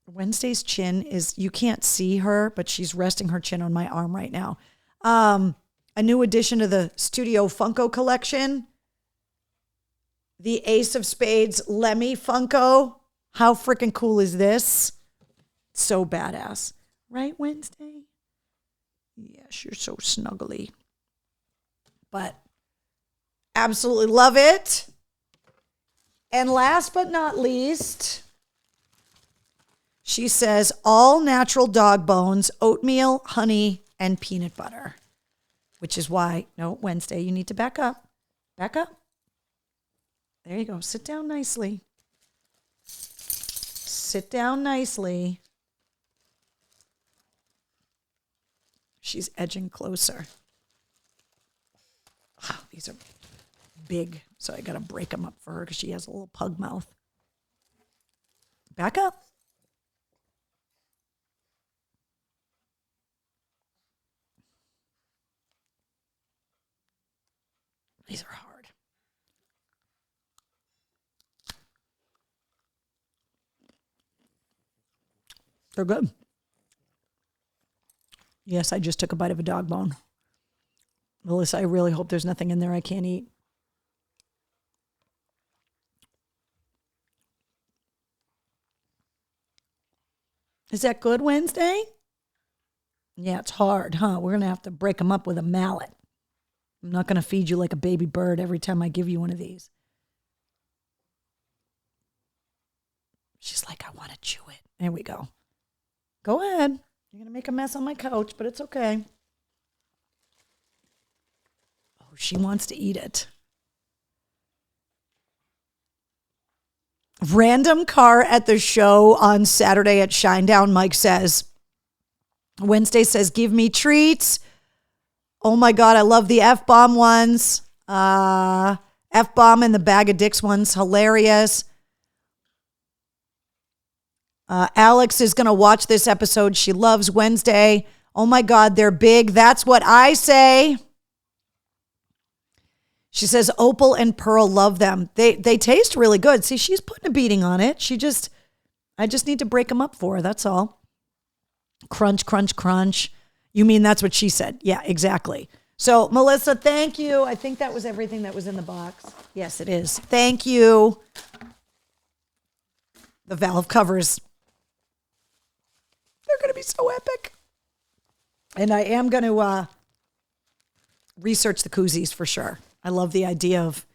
S1: Wednesday's chin is, you can't see her, but she's resting her chin on my arm right now. A new addition to the Studio Funko collection. The Ace of Spades Lemmy Funko. How freaking cool is this? So badass. Right, Wednesday? Yes, you're so snuggly. But absolutely love it. And last but not least, she says all natural dog bones, oatmeal, honey, and peanut butter. Which is why, no, Wednesday, you need to back up. Back up. There you go. Sit down nicely. Sit down nicely. She's edging closer. Wow, these are big, so I got to break them up for her because she has a little pug mouth. Back up. These are hard. They're good. Yes, I just took a bite of a dog bone. Melissa, I really hope there's nothing in there I can't eat. Is that good, Wednesday? Yeah, it's hard, huh? We're going to have to break them up with a mallet. I'm not going to feed you like a baby bird every time I give you one of these. She's like, I want to chew it. There we go. Go ahead. You're going to make a mess on my couch, but it's okay. Oh, she wants to eat it. Random car at the show on Saturday at Shinedown, Mike says. Wednesday says, give me treats. Oh my God, I love the F-bomb ones. F-bomb and the bag of dicks ones, hilarious. Alex is going to watch this episode. She loves Wednesday. Oh my God, they're big. That's what I say. She says Opal and Pearl love them. They taste really good. See, she's putting a beating on it. I just need to break them up for her. That's all. Crunch, crunch, crunch. You mean that's what she said? Yeah, exactly. So, Melissa, thank you. I think that was everything that was in the box. Yes, it is. Thank you. The valve covers. They're going to be so epic. And I am going to research the koozies for sure. I love the idea of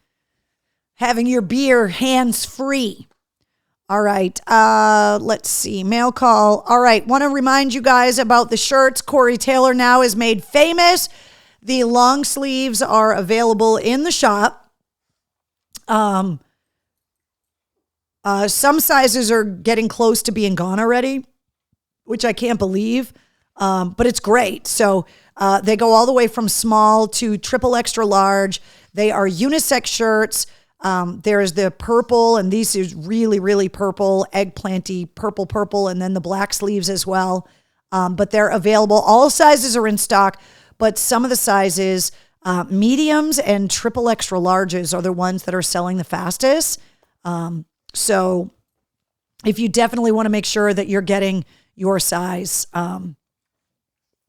S1: having your beer hands-free. All right. Let's see. Mail call. All right. Want to remind you guys about the shirts. Corey Taylor now is made famous. The long sleeves are available in the shop. Some sizes are getting close to being gone already, which I can't believe. But it's great. So they go all the way from small to triple extra large. They are unisex shirts. There's the purple, and these is really, really purple, eggplanty, purple, and then the black sleeves as well. But they're available. All sizes are in stock, but some of the sizes, mediums and triple extra larges are the ones that are selling the fastest. So if you definitely want to make sure that you're getting your size,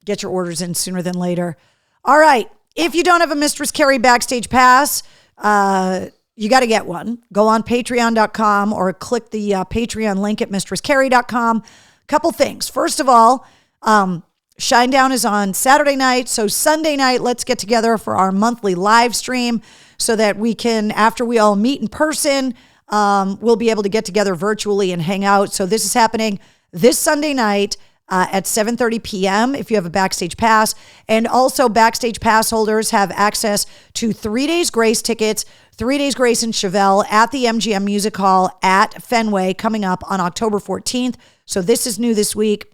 S1: get your orders in sooner than later. All right. If you don't have a Mistress Carrie Backstage Pass, you got to get one. Go on patreon.com or click the Patreon link at mistresscarrie.com. Couple things. First of all, Shinedown is on Saturday night. So Sunday night, let's get together for our monthly live stream so that we can, after we all meet in person, we'll be able to get together virtually and hang out. So this is happening this Sunday night at 7:30 p.m. if you have a Backstage Pass. And also Backstage Pass holders have access to 3 days Grace tickets, 3 days Grace in Chevelle at the MGM Music Hall at Fenway coming up on October 14th. So this is new this week.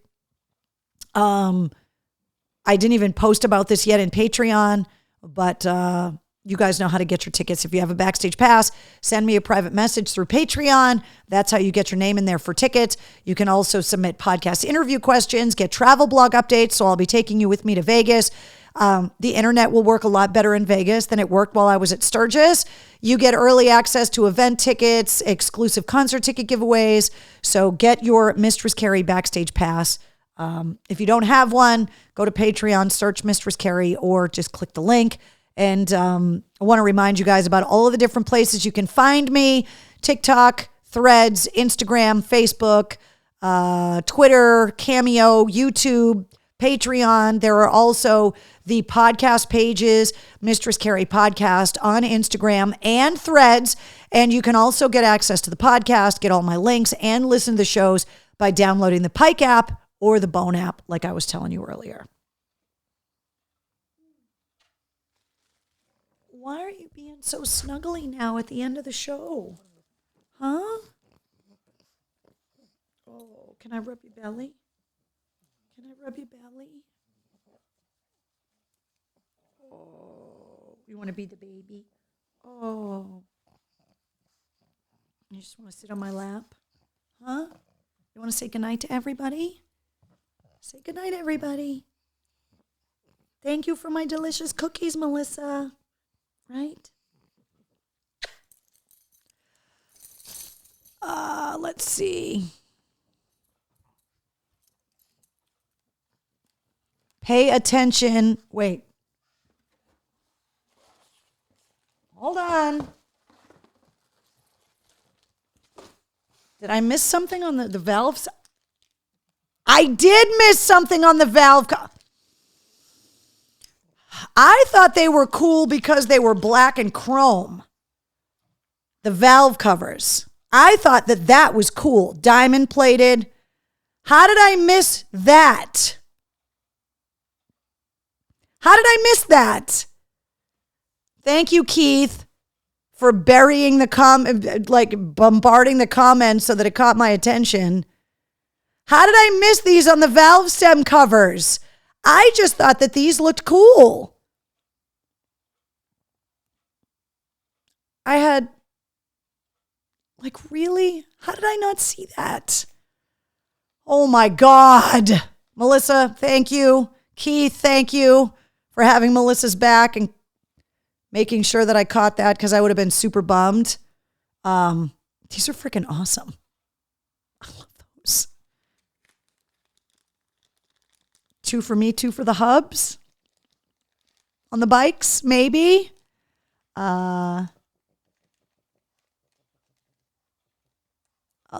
S1: I didn't even post about this yet in Patreon, but you guys know how to get your tickets. If you have a Backstage Pass, send me a private message through Patreon. That's how you get your name in there for tickets. You can also submit podcast interview questions, get travel blog updates. So I'll be taking you with me to Vegas. The internet will work a lot better in Vegas than it worked while I was at Sturgis. You get early access to event tickets, exclusive concert ticket giveaways. So get your Mistress Carrie Backstage Pass. If you don't have one, go to Patreon, search Mistress Carrie, or just click the link. And I want to remind you guys about all of the different places you can find me: TikTok, Threads, Instagram, Facebook, Twitter, Cameo, YouTube, Patreon. There are also the podcast pages, Mistress Carrie Podcast on Instagram and Threads. And you can also get access to the podcast, get all my links, and listen to the shows by downloading the Pike app or the Bone app, like I was telling you earlier. Why are you being so snuggly now at the end of the show? Huh? Oh, can I rub your belly? Can I rub your belly? Oh, you want to be the baby? Oh. You just want to sit on my lap? Huh? You want to say goodnight to everybody? Say goodnight, everybody. Thank you for my delicious cookies, Melissa. Right? Let's see. Pay attention. Wait. Hold on. Did I miss something on the valves? I did miss something on the valve. I thought they were cool because they were black and chrome. The valve covers. I thought that was cool. Diamond plated. How did I miss that? How did I miss that? Thank you, Keith, for burying the bombarding the comments so that it caught my attention. How did I miss these on the valve stem covers? I just thought that these looked cool. I had, really? How did I not see that? Oh my God. Melissa, thank you. Keith, thank you for having Melissa's back and making sure that I caught that because I would have been super bummed. These are freaking awesome. I love those. 2 for me, 2 for the hubs. On the bikes, maybe.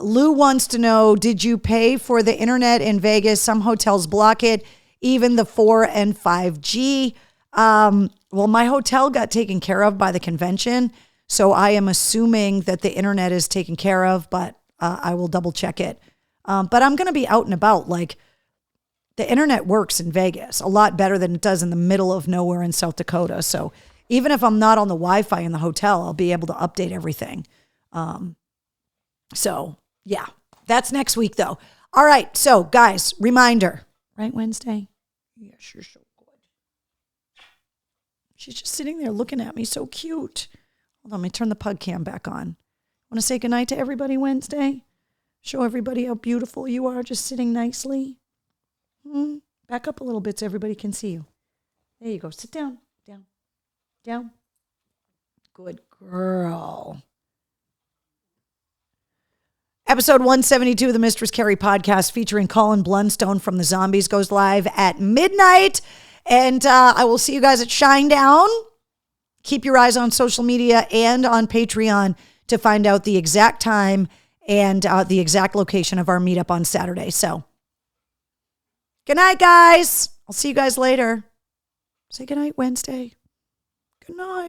S1: Lou wants to know, did you pay for the internet in Vegas? Some hotels block it, even the 4 and 5G. Well, my hotel got taken care of by the convention, so I am assuming that the internet is taken care of, but I will double check it. But I'm going to be out and about. The internet works in Vegas a lot better than it does in the middle of nowhere in South Dakota. So even if I'm not on the Wi-Fi in the hotel, I'll be able to update everything. So yeah, that's next week though. All right. So guys, reminder, right? Wednesday. Yes, you're so good. She's just sitting there looking at me. So cute. Hold on. Let me turn the pug cam back on. Want to say goodnight to everybody Wednesday? Show everybody how beautiful you are just sitting nicely. Back up a little bit so everybody can see you. There you go. Sit down. Down. Down. Good girl. Episode 172 of the Mistress Carrie podcast featuring Colin Blunstone from the Zombies goes live at midnight. And I will see you guys at Shinedown. Keep your eyes on social media and on Patreon to find out the exact time and the exact location of our meetup on Saturday. So, good night, guys. I'll see you guys later. Say good night, Wednesday. Good night.